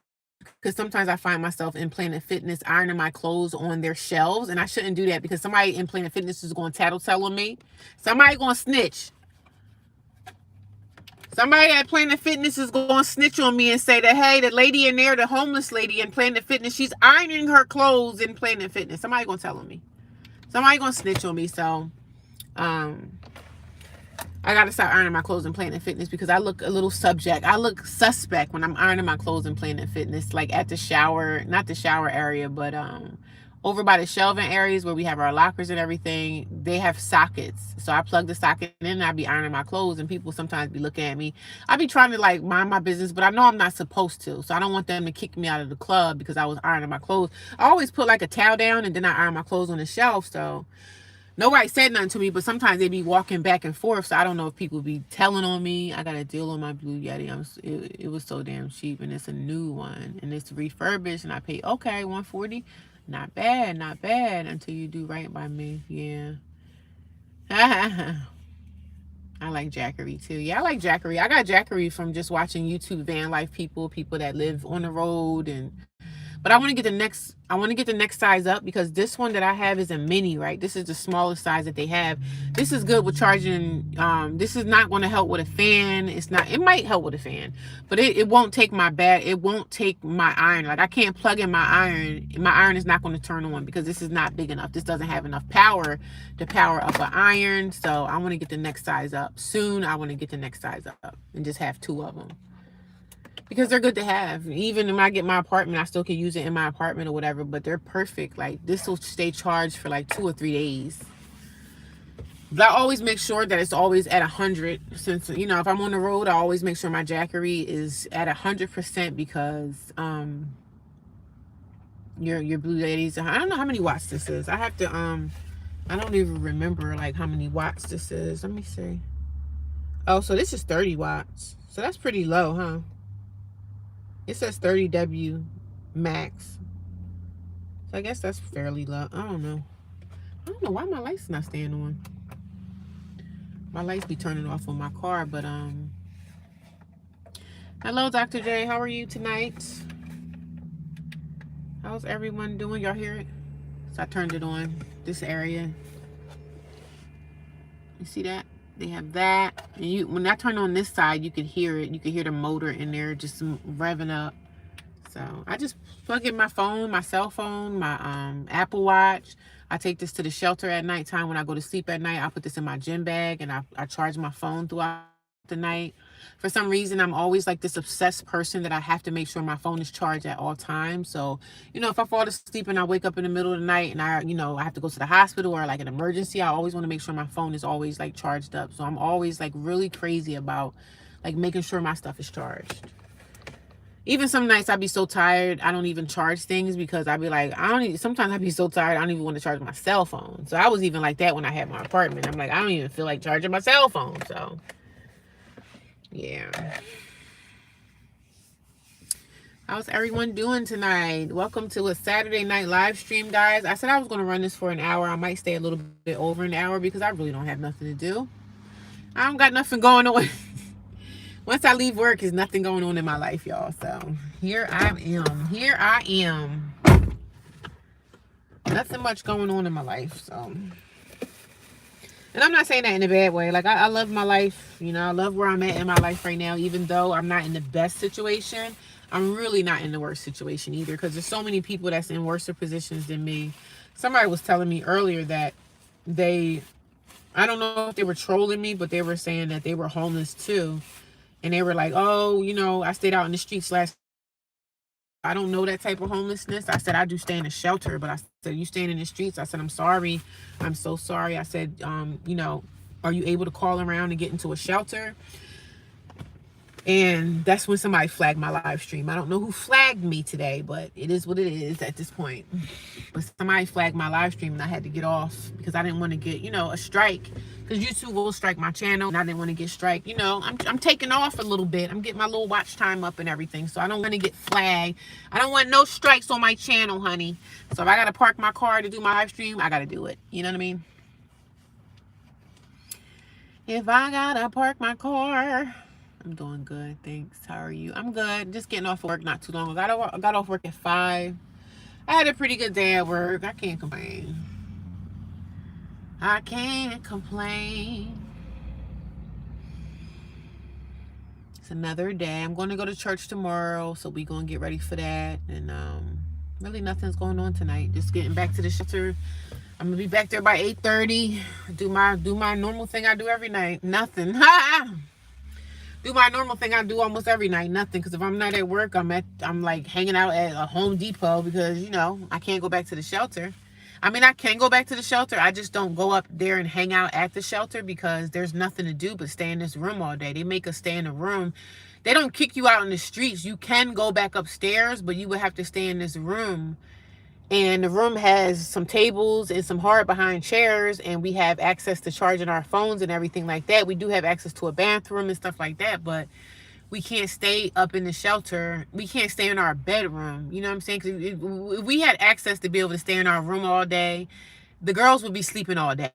because sometimes I find myself in Planet Fitness ironing my clothes on their shelves, and I shouldn't do that because somebody in Planet Fitness is going to tattletale on me. Somebody going to snitch. Somebody at Planet Fitness is going to snitch on me and say that, hey, the lady in there, the homeless lady in Planet Fitness, she's ironing her clothes in Planet Fitness. Somebody going to tell on me. Somebody going to snitch on me. So, I got to stop ironing my clothes in Planet Fitness because I look a little subject. I look suspect when I'm ironing my clothes in Planet Fitness, like at the shower, not the shower area, but over by the shelving areas where we have our lockers and everything. They have sockets. So I plug the socket in and I be ironing my clothes, and people sometimes be looking at me. I be trying to like mind my business, but I know I'm not supposed to. So I don't want them to kick me out of the club because I was ironing my clothes. I always put like a towel down and then I iron my clothes on the shelf. So nobody said nothing to me, but sometimes they be walking back and forth. So I don't know if people be telling on me. I got a deal on my Blue Yeti. It was so damn cheap, and it's a new one, and it's refurbished, and I paid okay $140. Not bad, not bad until you do right by me. Yeah. I like jackery too. Yeah, I like jackery. I got jackery from just watching YouTube van life people that live on the road. But I want to get the next size up, because this one that I have is a mini, right? This is the smallest size that they have. This is good with charging. This is not going to help with a fan. It might help with a fan, but it won't take it won't take my iron. Like I can't plug in my iron. My iron is not going to turn on because this is not big enough. This doesn't have enough power to power up an iron. So I want to get the next size up soon. I want to get the next size up and just have 2 of them, because they're good to have. Even when I get my apartment, I still can use it in my apartment or whatever, but they're perfect. Like this will stay charged for like 2 or 3 days. But I always make sure that it's always at 100, since, you know, if I'm on the road, I always make sure my jackery is at 100%, because your Blue Ladies, I don't know how many watts this is. I have to I don't even remember like how many watts this is. Let me see. Oh, so this is 30 watts. So that's pretty low, huh? It says 30W max. So I guess that's fairly low. I don't know. I don't know why my lights not staying on. My lights be turning off on my car, but hello, Dr. J. How are you tonight? How's everyone doing? Y'all hear it? So I turned it on. This area. You see that? They have that. And when I turn on this side, you can hear it. You can hear the motor in there just revving up. So I just plug in my phone, my cell phone, my Apple Watch. I take this to the shelter at nighttime. When I go to sleep at night, I put this in my gym bag and I charge my phone throughout the night. For some reason, I'm always like this obsessed person that I have to make sure my phone is charged at all times. So, if I fall asleep and I wake up in the middle of the night and I have to go to the hospital or like an emergency, I always want to make sure my phone is always like charged up. So I'm always like really crazy about like making sure my stuff is charged. Even some nights I'd be so tired, I don't even charge things because I'd be like, sometimes I'd be so tired, I don't even want to charge my cell phone. So I was even like that when I had my apartment. I'm like, I don't even feel like charging my cell phone. So, yeah. How's everyone doing tonight? Welcome to a Saturday night live stream, guys. I said I was going to run this for an hour. I might stay a little bit over an hour because I really don't have nothing to do. I don't got nothing going on. Once I leave work, there's nothing going on in my life, y'all. So here I am. Here I am. Nothing much going on in my life. So, and I'm not saying that in a bad way. Like I love my life. I love where I'm at in my life right now. Even though I'm not in the best situation, I'm really not in the worst situation either. Because there's so many people that's in worse positions than me. Somebody was telling me earlier that I don't know if they were trolling me, but they were saying that they were homeless too. And they were like, oh, I stayed out in the streets last. I don't know that type of homelessness. I said, I do stay in a shelter. But I said, you staying in the streets? I said, I'm sorry. I'm so sorry. I said, are you able to call around and get into a shelter? And that's when somebody flagged my live stream. I don't know who flagged me today, but it is what it is at this point. But somebody flagged my live stream and I had to get off because I didn't want to get, a strike. Because YouTube will strike my channel and I didn't want to get strike. I'm taking off a little bit. I'm getting my little watch time up and everything. So I don't want to get flagged. I don't want no strikes on my channel, honey. So if I got to park my car to do my live stream, I got to do it. You know what I mean? If I got to park my car... I'm doing good, thanks. How are you? I'm good. Just getting off of work not too long ago. I got off work at 5. I had a pretty good day at work. I can't complain. I can't complain. It's another day. I'm going to go to church tomorrow, so we're going to get ready for that. And really nothing's going on tonight. Just getting back to the shelter. I'm going to be back there by 8:30. Do my normal thing I do every night. Nothing. Do my normal thing I do almost every night. Nothing. Because if I'm not at work, I'm like hanging out at a Home Depot because, I can't go back to the shelter. I mean, I can go back to the shelter. I just don't go up there and hang out at the shelter because there's nothing to do but stay in this room all day. They make us stay in a room. They don't kick you out in the streets. You can go back upstairs, but you would have to stay in this room. And the room has some tables and some hard behind chairs, and we have access to charging our phones and everything like that. We do have access to a bathroom and stuff like that, but we can't stay up in the shelter. We can't stay in our bedroom. You know what I'm saying? Because if we had access to be able to stay in our room all day, the girls would be sleeping all day.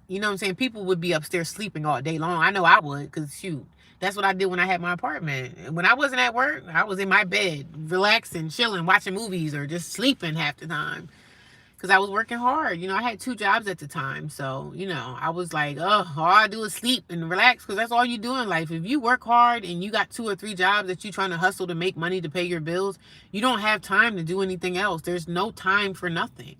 You know what I'm saying? People would be upstairs sleeping all day long. I know I would, because shoot, that's what I did when I had my apartment. When I wasn't at work, I was in my bed, relaxing, chilling, watching movies, or just sleeping half the time. Because I was working hard. I had 2 jobs at the time. So, I was like, oh, all I do is sleep and relax, because that's all you do in life. If you work hard and you got 2 or 3 jobs that you're trying to hustle to make money to pay your bills, you don't have time to do anything else. There's no time for nothing.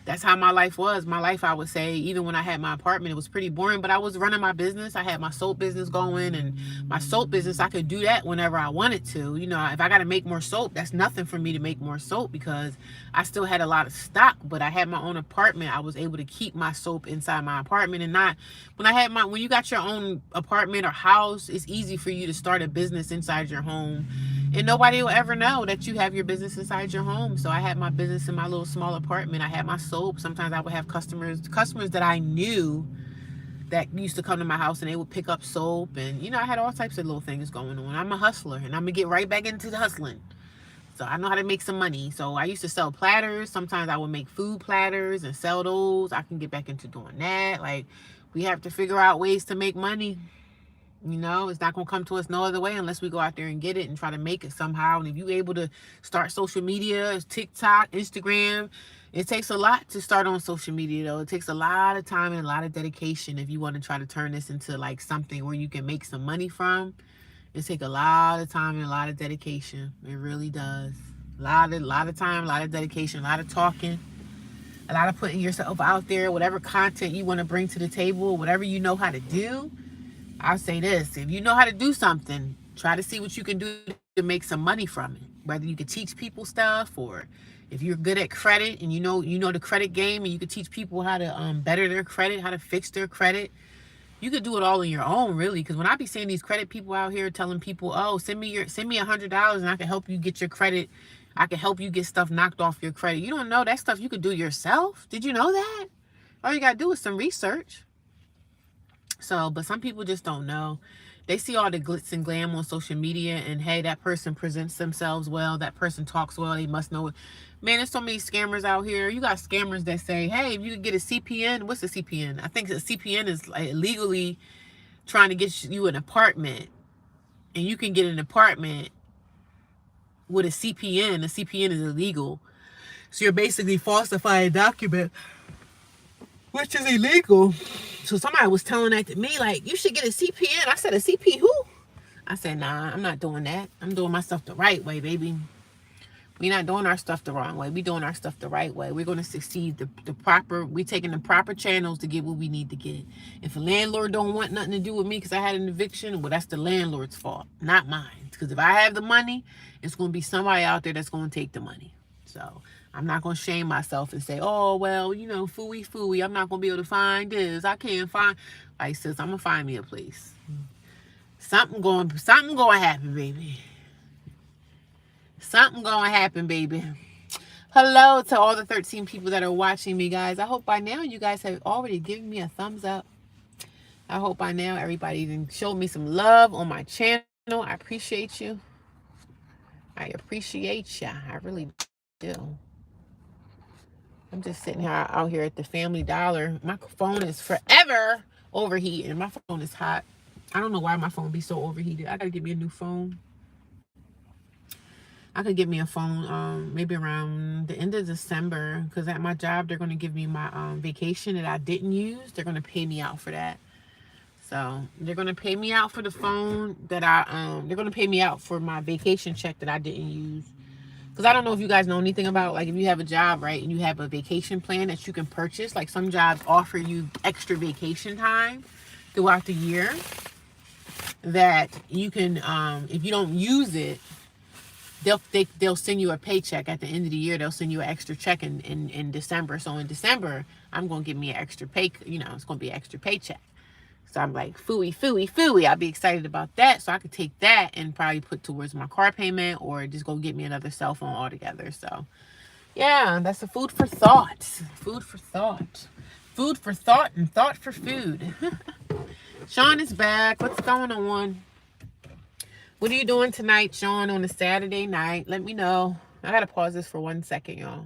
That's how my life was. My life, I would say, even when I had my apartment, it was pretty boring, but I was running my business. I had my soap business going, and my soap business, I could do that whenever I wanted to. If I got to make more soap, that's nothing for me to make more soap because I still had a lot of stock, but I had my own apartment. I was able to keep my soap inside my apartment and not, when you got your own apartment or house, it's easy for you to start a business inside your home. And nobody will ever know that you have your business inside your home. So I had my business in my little small apartment. I had my soap. Sometimes I would have customers that I knew that used to come to my house and they would pick up soap, and I had all types of little things going on. I'm a hustler, and I'm gonna get right back into the hustling. So I know how to make some money. So I used to sell platters. Sometimes I would make food platters and sell those. I can get back into doing that. Like, we have to figure out ways to make money. It's not going to come to us no other way unless we go out there and get it and try to make it somehow. And if you're able to start social media, TikTok, Instagram, it takes a lot to start on social media, though. It takes a lot of time and a lot of dedication if you want to try to turn this into like something where you can make some money from. It takes a lot of time and a lot of dedication. It really does. A lot of time, a lot of dedication, a lot of talking, a lot of putting yourself out there, whatever content you want to bring to the table, whatever you know how to do. I'll say this: if you know how to do something, try to see what you can do to make some money from it. Whether you can teach people stuff, or if you're good at credit and you know the credit game, and you can teach people how to better their credit, how to fix their credit. You could do it all on your own, really. Because when I be seeing these credit people out here telling people, "Oh, send me $100 and I can help you get your credit. I can help you get stuff knocked off your credit." You don't know that stuff you could do yourself. Did you know that? All you gotta do is some research. So, but some people just don't know. They see all the glitz and glam on social media, and hey, that person presents themselves well. That person talks well. They must know it. Man, there's so many scammers out here. You got scammers that say, hey, if you could get a CPN, what's a CPN? I think a CPN is like legally trying to get you an apartment, and you can get an apartment with a CPN. A CPN is illegal. So you're basically falsifying a document, which is illegal. So somebody was telling that to me, like, you should get a CPN. I said, a CP who? I said, nah, I'm not doing that. I'm doing my stuff the right way, baby. We're not doing our stuff the wrong way. We're doing our stuff the right way. We're going to succeed we're taking the proper channels to get what we need to get. If a landlord don't want nothing to do with me because I had an eviction, well, that's the landlord's fault, not mine. Because if I have the money, it's going to be somebody out there that's going to take the money. So I'm not going to shame myself and say, oh, well, phooey. I'm not going to be able to find this. I can't find. Like, sis, I'm going to find me a place. Something going to happen, baby. Something going to happen, baby. Hello to all the 13 people that are watching me, guys. I hope by now you guys have already given me a thumbs up. I hope by now everybody even showed me some love on my channel. I appreciate you. I appreciate ya. I really do. I'm just sitting here out here at the Family Dollar. My phone is forever overheating. My phone is hot. I don't know why my phone be so overheated. I gotta get me a new phone. I could get me a phone maybe around the end of December, because at my job they're going to give me my vacation that I didn't use. They're going to pay me out for that. So they're going to pay me out for the phone that they're going to pay me out for my vacation check that I didn't use. Because I don't know if you guys know anything about, like, if you have a job, right, and you have a vacation plan that you can purchase. Like, some jobs offer you extra vacation time throughout the year that you can, if you don't use it, they'll send you a paycheck at the end of the year. They'll send you an extra check in December. So in December, I'm going to get me an extra pay, it's going to be an extra paycheck. So I'm like, phooey. I'll be excited about that. So I could take that and probably put towards my car payment, or just go get me another cell phone altogether. So yeah, that's a food for thought. Food for thought. Food for thought and thought for food. Sean is back. What's going on? What are you doing tonight, Sean, on a Saturday night? Let me know. I got to pause this for 1 second, y'all.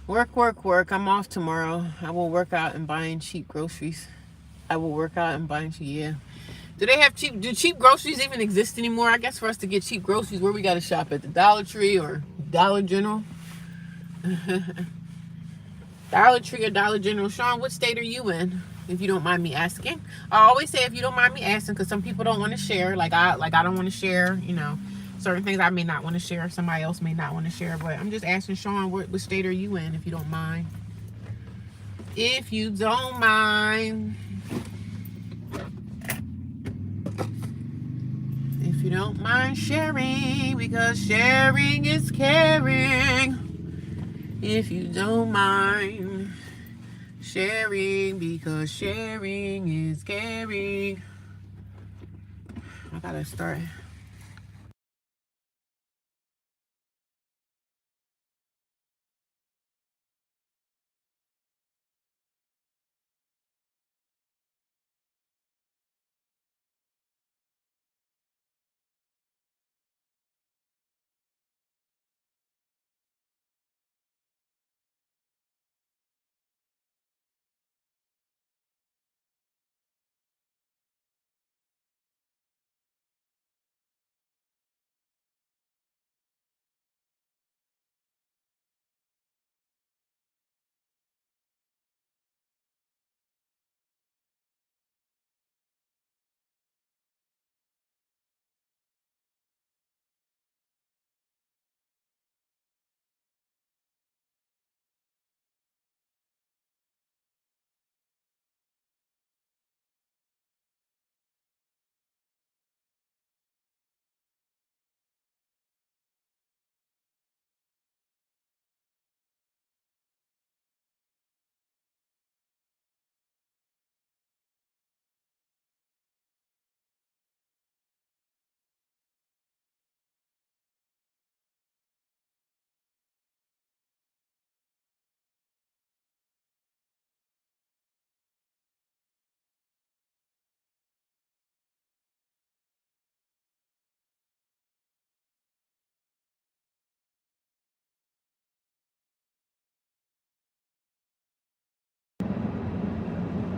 Work. I'm off tomorrow. I will work out and buying cheap groceries. Yeah. Do cheap groceries even exist anymore? I guess for us to get cheap groceries, where we got to shop at? The Dollar Tree or Dollar General? Dollar Tree or Dollar General. Sean, what state are you in, if you don't mind me asking? I always say if you don't mind me asking, because some people don't want to share. Like I don't want to share, certain things I may not want to share. Somebody else may not want to share. But I'm just asking Sean, what state are you in, if you don't mind? If you don't mind. If you don't mind sharing, because sharing is caring. If you don't mind sharing, because sharing is caring. I gotta start.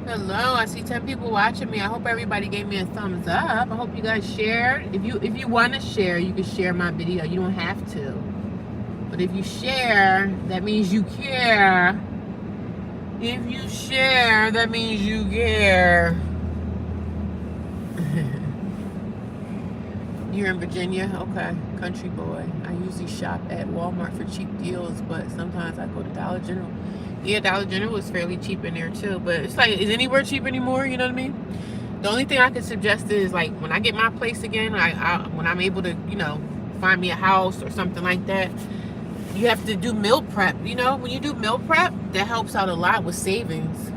Hello, I see 10 people watching me. I hope everybody gave me a thumbs up. I hope you guys shared. If you want to share, you can share my video. You don't have to. But if you share, that means you care. If you share, that means you care. You're in Virginia? Okay. Country boy. I usually shop at Walmart for cheap deals, but sometimes I go to Dollar General. Yeah, Dollar General was fairly cheap in there too, but it's like, is anywhere cheap anymore? You know what I mean? The only thing I could suggest is, like, when I get my place again, when I'm able to, find me a house or something like that, you have to do meal prep. When you do meal prep, that helps out a lot with savings.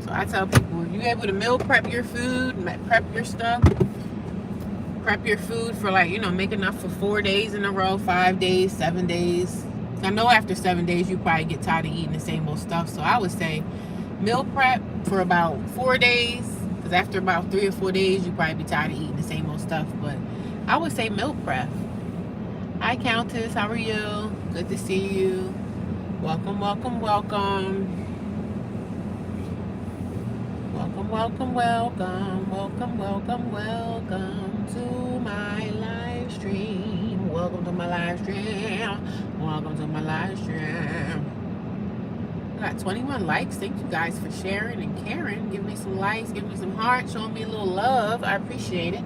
So I tell people, if you're able to meal prep your food, prep your stuff, prep your food for, like, make enough for 4 days in a row, 5 days, 7 days. I know after 7 days you probably get tired of eating the same old stuff. So I would say meal prep for about 4 days, because after about 3 or 4 days you probably be tired of eating the same old stuff. But I would say meal prep. Hi Countess, how are you? Good to see you. Welcome, welcome, welcome. Welcome, welcome, welcome, welcome, welcome, welcome to my live stream. Welcome to my live stream. Welcome to my live stream. I got 21 likes. Thank you guys for sharing and caring. Give me some likes, give me some hearts, showing me a little love. I appreciate it.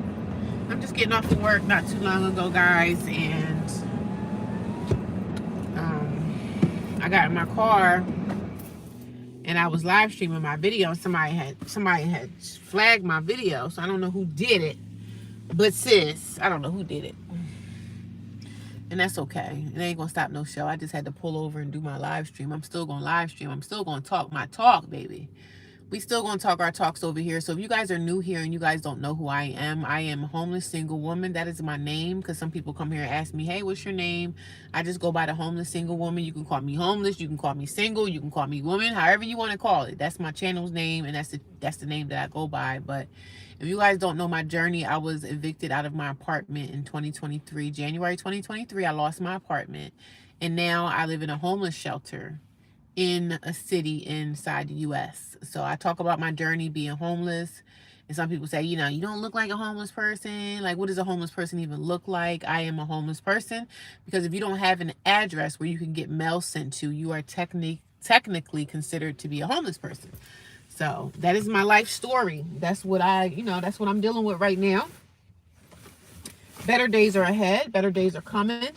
I'm just getting off of work not too long ago, guys, and I got in my car and I was live streaming my video, and somebody had flagged my video, so I don't know who did it. But sis, I don't know who did it. And that's okay. It ain't gonna stop no show. I just had to pull over and do my live stream. I'm still gonna live stream. I'm still gonna talk my talk, baby. We still gonna talk our talks over here. So if you guys are new here and you guys don't know who I am a homeless single woman. That is my name, because some people come here and ask me, hey, what's your name? I just go by the homeless single woman. You can call me homeless, you can call me single, you can call me woman, however you want to call it. That's my channel's name, and that's the name that I go by. But if you guys don't know my journey, I was evicted out of my apartment in 2023. January 2023, I lost my apartment, and now I live in a homeless shelter. in a city inside the US. So I talk about my journey being homeless. And some people say, you know, you don't look like a homeless person. Like, what does a homeless person even look like? I am a homeless person because if you don't have an address where you can get mail sent to, you are technically considered to be a homeless person. So that is my life story. That's what that's what I'm dealing with right now. Better days are ahead. Better days are coming.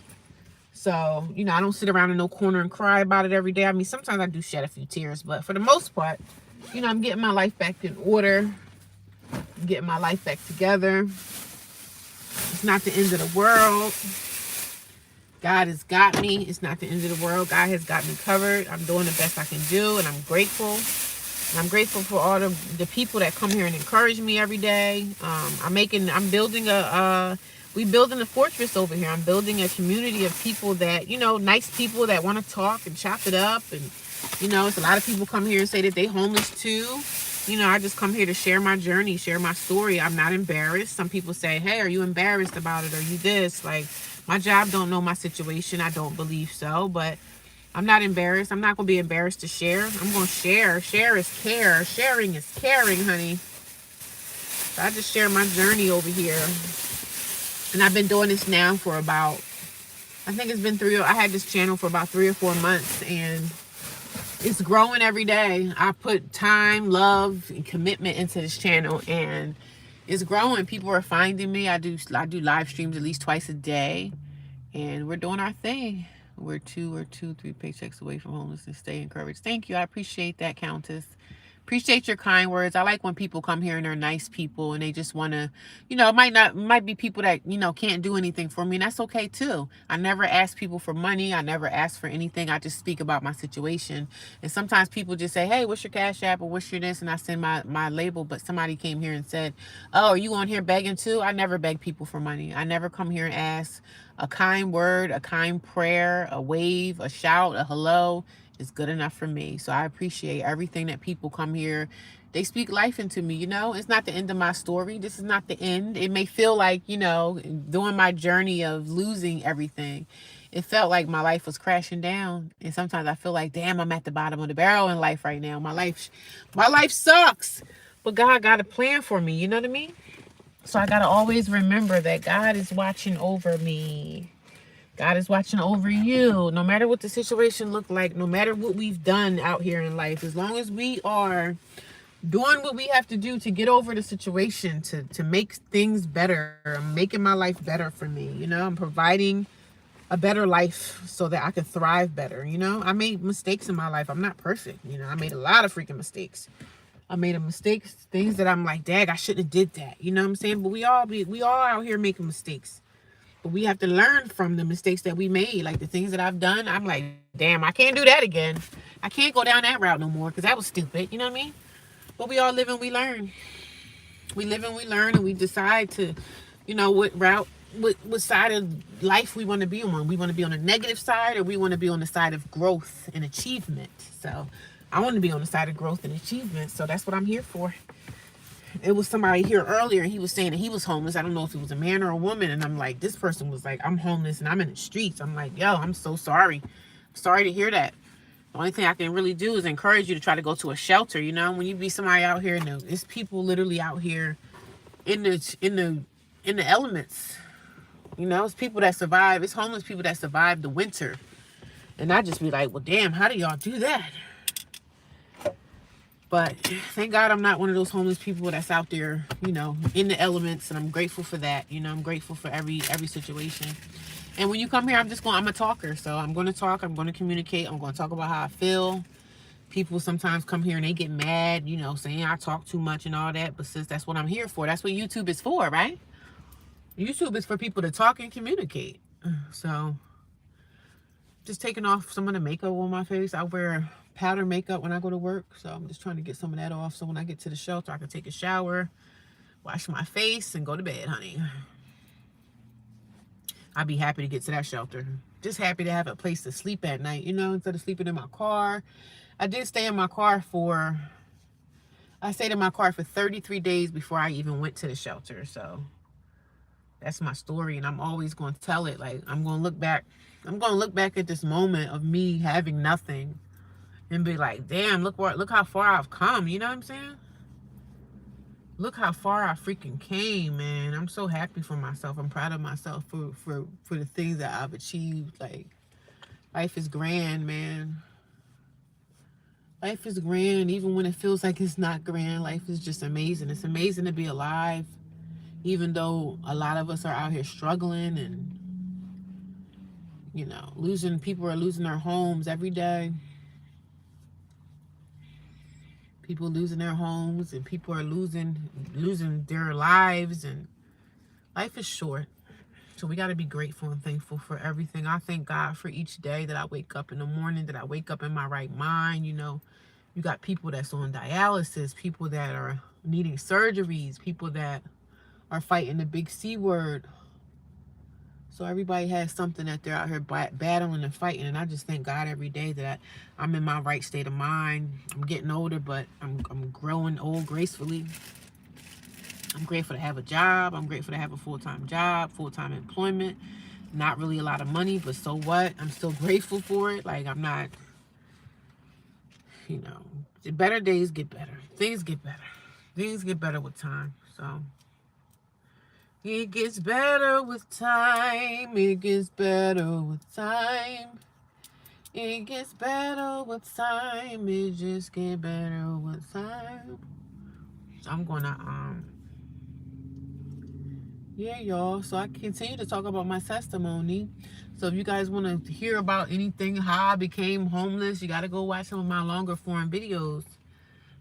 So, I don't sit around in no corner and cry about it every day. I mean, sometimes I do shed a few tears, but for the most part, I'm getting my life back in order, getting my life back together. It's not the end of the world. God has got me. It's not the end of the world. God has got me covered. I'm doing the best I can do, and I'm grateful. And I'm grateful for all the people that come here and encourage me every day. I'm building we building a fortress over here. I'm building a community of people that, nice people that want to talk and chop it up. And, it's a lot of people come here and say that they homeless too. I just come here to share my journey, share my story. I'm not embarrassed. Some people say, hey, are you embarrassed about it? Are you this? Like, my job don't know my situation. I don't believe so, but I'm not embarrassed. I'm not going to be embarrassed to share. I'm going to share. Share is care. Sharing is caring, honey. So I just share my journey over here. And I've been doing this now for about, I think it's been I had this channel for about 3 or 4 months, and it's growing every day. I put time, love, and commitment into this channel, and it's growing. People are finding me. I do live streams at least twice a day, and we're doing our thing. We're 3 paychecks away from homelessness. Stay encouraged. Thank you. I appreciate that, Countess. Appreciate your kind words. I like when people come here and they're nice people and they just want to, it might be people that, can't do anything for me. And that's okay too. I never ask people for money. I never ask for anything. I just speak about my situation. And sometimes people just say, hey, what's your Cash App or what's your this? And I send my label. But somebody came here and said, oh, are you on here begging too? I never beg people for money. I never come here and ask. A kind word, a kind prayer, a wave, a shout, a hello is good enough for me. So I appreciate everything that people come here. They speak life into me, It's not the end of my story. This is not the end. It may feel like, doing my journey of losing everything, it felt like my life was crashing down. And sometimes I feel like, damn, I'm at the bottom of the barrel in life right now. My life sucks. But God got a plan for me, you know what I mean? So I got to always remember that God is watching over me. God is watching over you. No matter what the situation look like, no matter what we've done out here in life, as long as we are doing what we have to do to get over the situation, to make things better. I'm making my life better for me. I'm providing a better life so that I can thrive better. I made mistakes in my life. I'm not perfect. I made a lot of freaking mistakes. I made a mistake, things that I'm like, dang, I shouldn't have did that. You know what I'm saying? But we all out here making mistakes. But we have to learn from the mistakes that we made. Like the things that I've done, I'm like, damn, I can't do that again. I can't go down that route no more because that was stupid. You know what I mean? But we all live and we learn. We live and we learn, and we decide to, what route, what side of life we want to be on. We want to be on the negative side, or we want to be on the side of growth and achievement. So I want to be on the side of growth and achievement. So that's what I'm here for. It was somebody here earlier, and he was saying that he was homeless. I don't know if it was a man or a woman. And I'm like, this person was like, I'm homeless and I'm in the streets. I'm like, yo, I'm so sorry. I'm sorry to hear that. The only thing I can really do is encourage you to try to go to a shelter. When you be somebody out here, it's people literally out here in the elements. It's people that survive. It's homeless people that survive the winter. And I just be like, well, damn, how do y'all do that? But thank God I'm not one of those homeless people that's out there, in the elements. And I'm grateful for that. I'm grateful for every situation. And when you come here, I'm a talker. So I'm going to talk. I'm going to communicate. I'm going to talk about how I feel. People sometimes come here and they get mad, saying I talk too much and all that. But sis, that's what I'm here for. That's what YouTube is for, right? YouTube is for people to talk and communicate. So just taking off some of the makeup on my face. I wear powder makeup when I go to work. So I'm just trying to get some of that off. So when I get to the shelter, I can take a shower, wash my face, and go to bed, honey. I'd be happy to get to that shelter. Just happy to have a place to sleep at night, instead of sleeping in my car. I did stay in my car I stayed in my car for 33 days before I even went to the shelter. So that's my story, and I'm always going to tell it. Like, I'm going to look back at this moment of me having nothing and be like, damn, look how far I've come. You know what I'm saying? Look how far I freaking came, man. I'm so happy for myself. I'm proud of myself for the things that I've achieved. Like, life is grand, man. Life is grand, even when it feels like it's not grand. Life is just amazing. It's amazing to be alive, even though a lot of us are out here struggling and, you know, people are losing their homes every day. People losing their homes, and people are losing their lives, and life is short. So we got to be grateful and thankful for everything. I thank God for each day that I wake up in the morning, that I wake up in my right mind. You know, you got people that's on dialysis, people that are needing surgeries, people that are fighting the big C word. So everybody has something that they're out here battling and fighting. And I just thank God every day that I'm in my right state of mind. I'm getting older, but I'm growing old gracefully. I'm grateful to have a job. I'm grateful to have a full-time job, full-time employment. Not really a lot of money, but so what? I'm still grateful for it. Like, I'm not, you know, the better days get better. Things get better. Things get better with time. So it gets better with time. It gets better with time. It gets better with time. It just gets better with time. So I'm gonna yeah, y'all. So I continue to talk about my testimony. So if you guys want to hear about anything, how I became homeless, you got to go watch some of my longer form videos.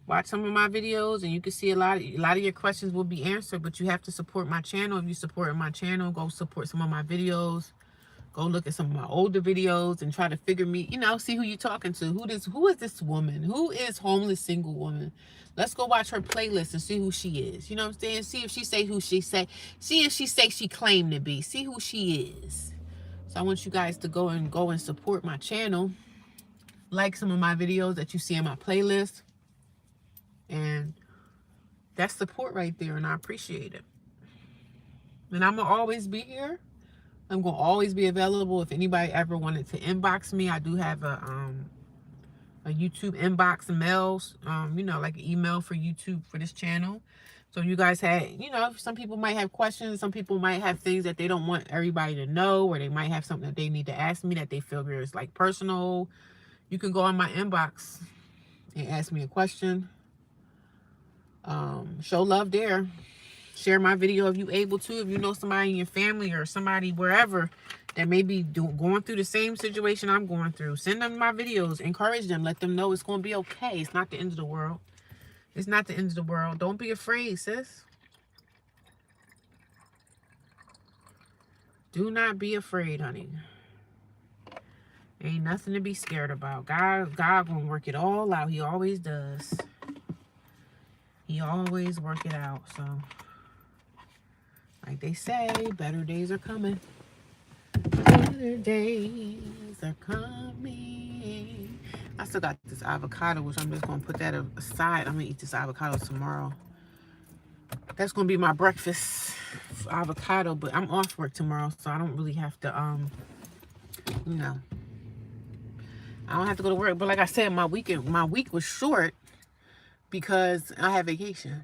Watch some of my videos, and you can see a lot of your questions will be answered. But you have to support my channel. If you support my channel, go support some of my videos. Go look at some of my older videos and try to figure me, you know, see who you're talking to. Who is this woman? Who is homeless single woman? Let's go watch her playlist and see who she is. You know what I'm saying? See if she say who she say. See if she say she claimed to be. See who she is. So I want you guys to go and support my channel. Like some of my videos that you see in my playlist. And that's support right there, and I appreciate it. And I'm going to always be here. I'm going to always be available. If anybody ever wanted to inbox me, I do have a YouTube inbox mails, you know, like an email for YouTube for this channel. So you guys had, you know, some people might have questions. Some people might have things that they don't want everybody to know, or they might have something that they need to ask me that they feel is like personal. You can go on my inbox and ask me a question. Show love there. Share my video if you're able to. If you know somebody in your family or somebody wherever that may be going through the same situation I'm going through, send them my videos. Encourage them. Let them know it's going to be okay. It's not the end of the world. It's not the end of the world. Don't be afraid, sis. Do not be afraid, honey. Ain't nothing to be scared about. God gonna work it all out. He always does. He always work it out. So, like they say, better days are coming. Better days are coming. I still got this avocado, which I'm just going to put that aside. I'm going to eat this avocado tomorrow. That's going to be my breakfast, avocado. But I'm off work tomorrow, so I don't really have to, you know. I don't have to go to work. But like I said, my week was short because I had vacation.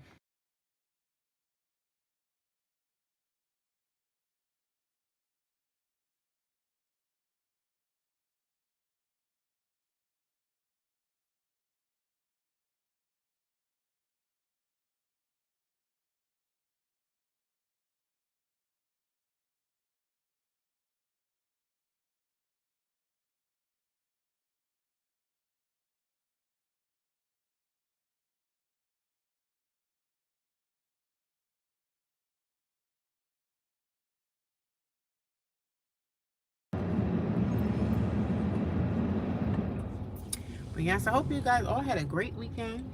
But yes, I hope you guys all had a great weekend.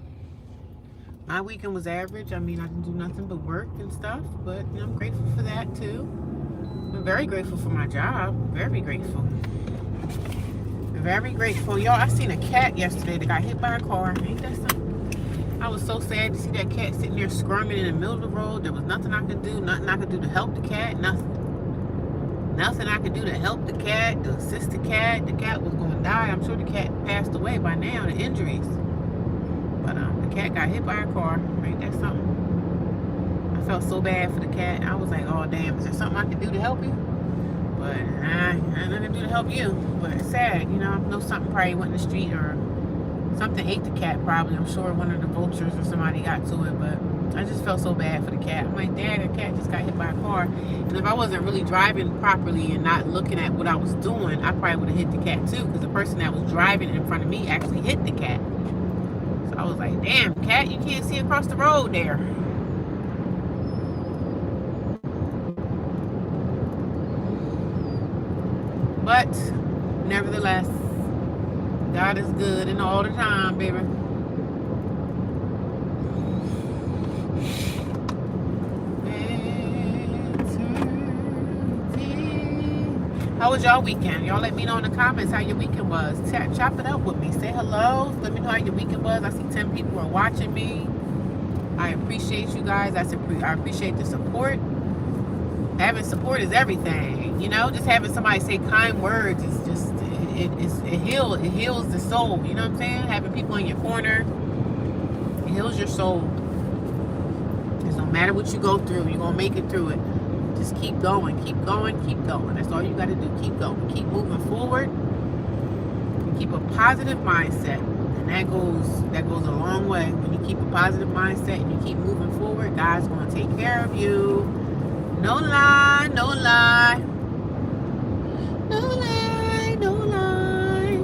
My weekend was average. I mean, I didn't do nothing but work and stuff, but you know, I'm grateful for that too. I'm very grateful for my job. Very grateful. Very grateful. Y'all, I seen a cat yesterday that got hit by a car. Ain't that something? I was so sad to see that cat sitting there squirming in the middle of the road. There was nothing I could do. Nothing I could do to help the cat. Nothing. nothing I could do to help the cat, to assist the cat. The cat was going to die. I'm sure the cat passed away by now, the injuries. But the cat got hit by a car. Ain't that something? I felt so bad for the cat. I was like, oh, damn, is there something I can do to help you? But I ain't nothing to do to help you. But it's sad, you know. I know something probably went in the street or something ate the cat probably. I'm sure one of the vultures or somebody got to it, but I just felt so bad for the cat. I'm like, Dad, the cat just got hit by a car. And if I wasn't really driving properly and not looking at what I was doing, I probably would have hit the cat too, because the person that was driving in front of me actually hit the cat. So I was like, damn, cat, you can't see across the road there. But nevertheless, God is good and all the time, baby. How was y'all weekend? Y'all let me know in the comments how your weekend was. Chop it up with me. Say hello. Let me know how your weekend was. I see 10 people are watching me. I appreciate you guys. I appreciate the support. Having support is everything. You know, just having somebody say kind words is just, it heals the soul. You know what I'm saying? Having people in your corner, it heals your soul. Because no matter what you go through, you're going to make it through it. Just keep going, keep going, keep going. That's all you got to do. Keep going. Keep moving forward. And keep a positive mindset. And that goes a long way. When you keep a positive mindset and you keep moving forward, God's going to take care of you. No lie, no lie. No lie, no lie.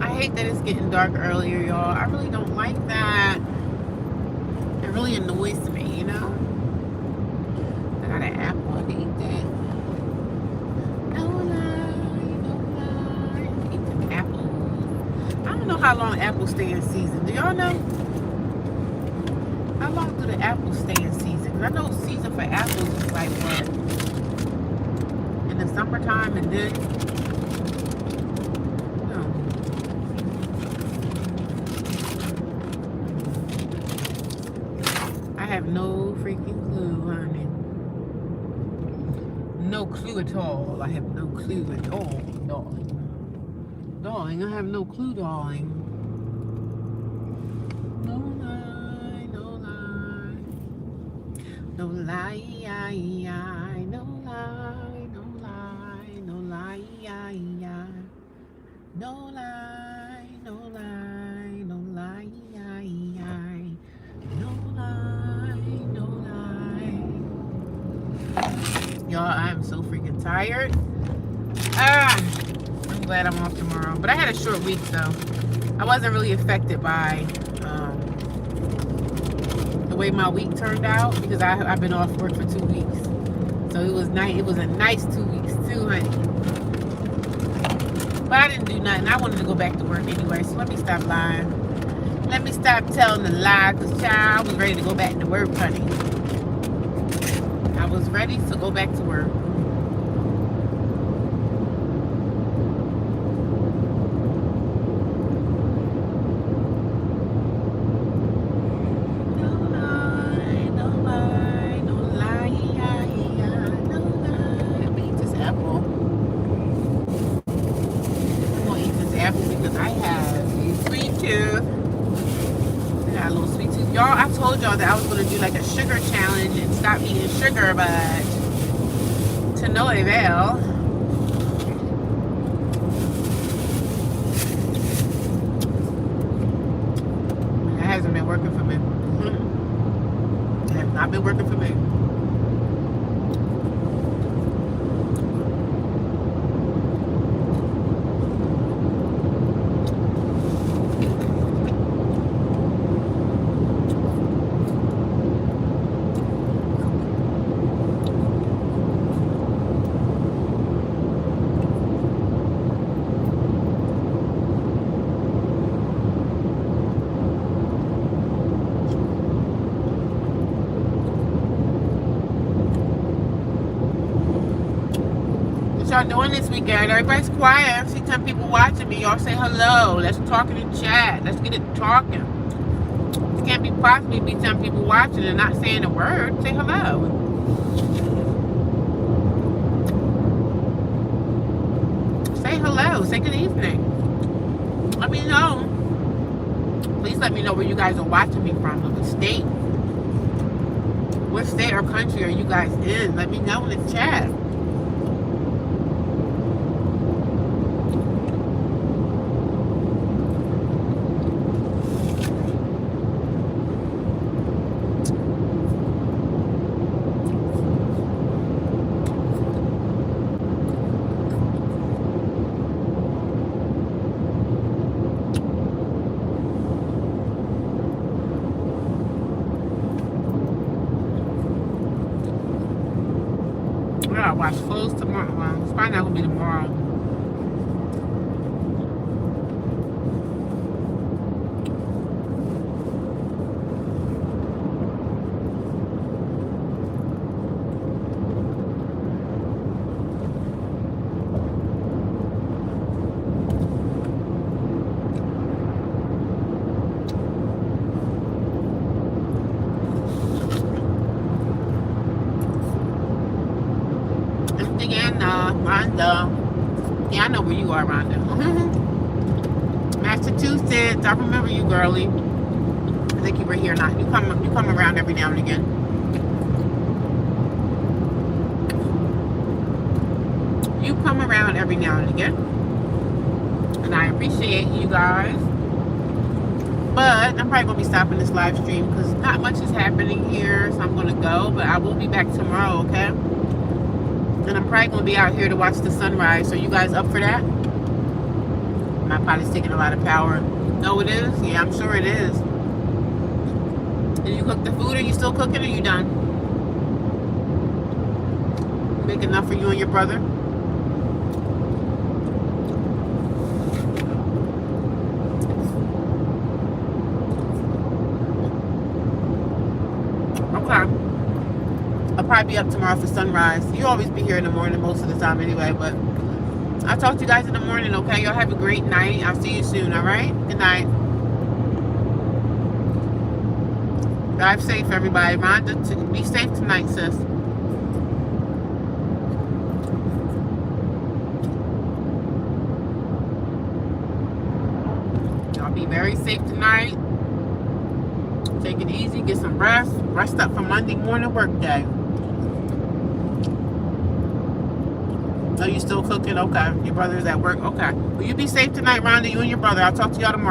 I hate that it's getting dark earlier, y'all. I really don't like that. It really annoys me, you know? I got an apple, I can eat that. No lie, no lie. Eat them apples. I don't know how long apples stay in season. Do y'all know? How long do the apples stay in season? Because I know season for apples is like what? In the summertime and then... I have no freaking clue, honey. No clue at all. I have no clue at all, darling. Darling, I have no clue, darling. No lie, no lie. No lie, no lie, no lie, no lie, no lie, no lie, no lie, no lie, no lie. Y'all, I'm so freaking tired. I'm glad I'm off tomorrow. But I had a short week, though. I wasn't really affected by the way my week turned out because I've been off work for 2 weeks. So it was nice. It was a nice 2 weeks too, honey. But I didn't do nothing. I wanted to go back to work anyway. So let me stop lying. Let me stop telling the lie, because child, I was ready to go back to work, honey. I was ready to go back to work. Y'all that I was going to do like a sugar challenge and stop eating sugar, but to no avail. That hasn't been working for me. It has not been working for me. Y'all doing this weekend? Everybody's quiet. I see 10 people watching me. Y'all say hello. Let's talk in the chat. Let's get it talking. It can't be possibly be 10 people watching and not saying a word. Say hello. Say hello. Say good evening. Let me know. Please let me know where you guys are watching me from. What state? What state or country are you guys in? Let me know in the chat. I gotta watch clothes tomorrow. Well, it's probably not gonna be tomorrow. Indiana, Rhonda. Yeah, I know where you are, Rhonda. Massachusetts. I remember you, girlie. I think you were here not. You come around every now and again. You come around every now and again. And I appreciate you guys. But I'm probably going to be stopping this live stream because not much is happening here. So I'm going to go. But I will be back tomorrow, okay? And I'm probably going to be out here to watch the sunrise. So you guys up for that? My pot's taking a lot of power. No, it is? Yeah, I'm sure it is. Did you cook the food? Are you still cooking or are you done? Make enough for you and your brother? Okay. I'll probably be up tomorrow for sunrise. You always be here in the morning most of the time anyway, but I'll talk to you guys in the morning, okay? Y'all have a great night. I'll see you soon, all right? Good night. Drive safe, everybody. Rhonda, be safe tonight, sis. Y'all be very safe tonight. Take it easy. Get some rest. Rest up for Monday morning work day. Oh, you still cooking? Okay. Your brother's at work? Okay. Well, you be safe tonight, Rhonda. You and your brother. I'll talk to y'all tomorrow.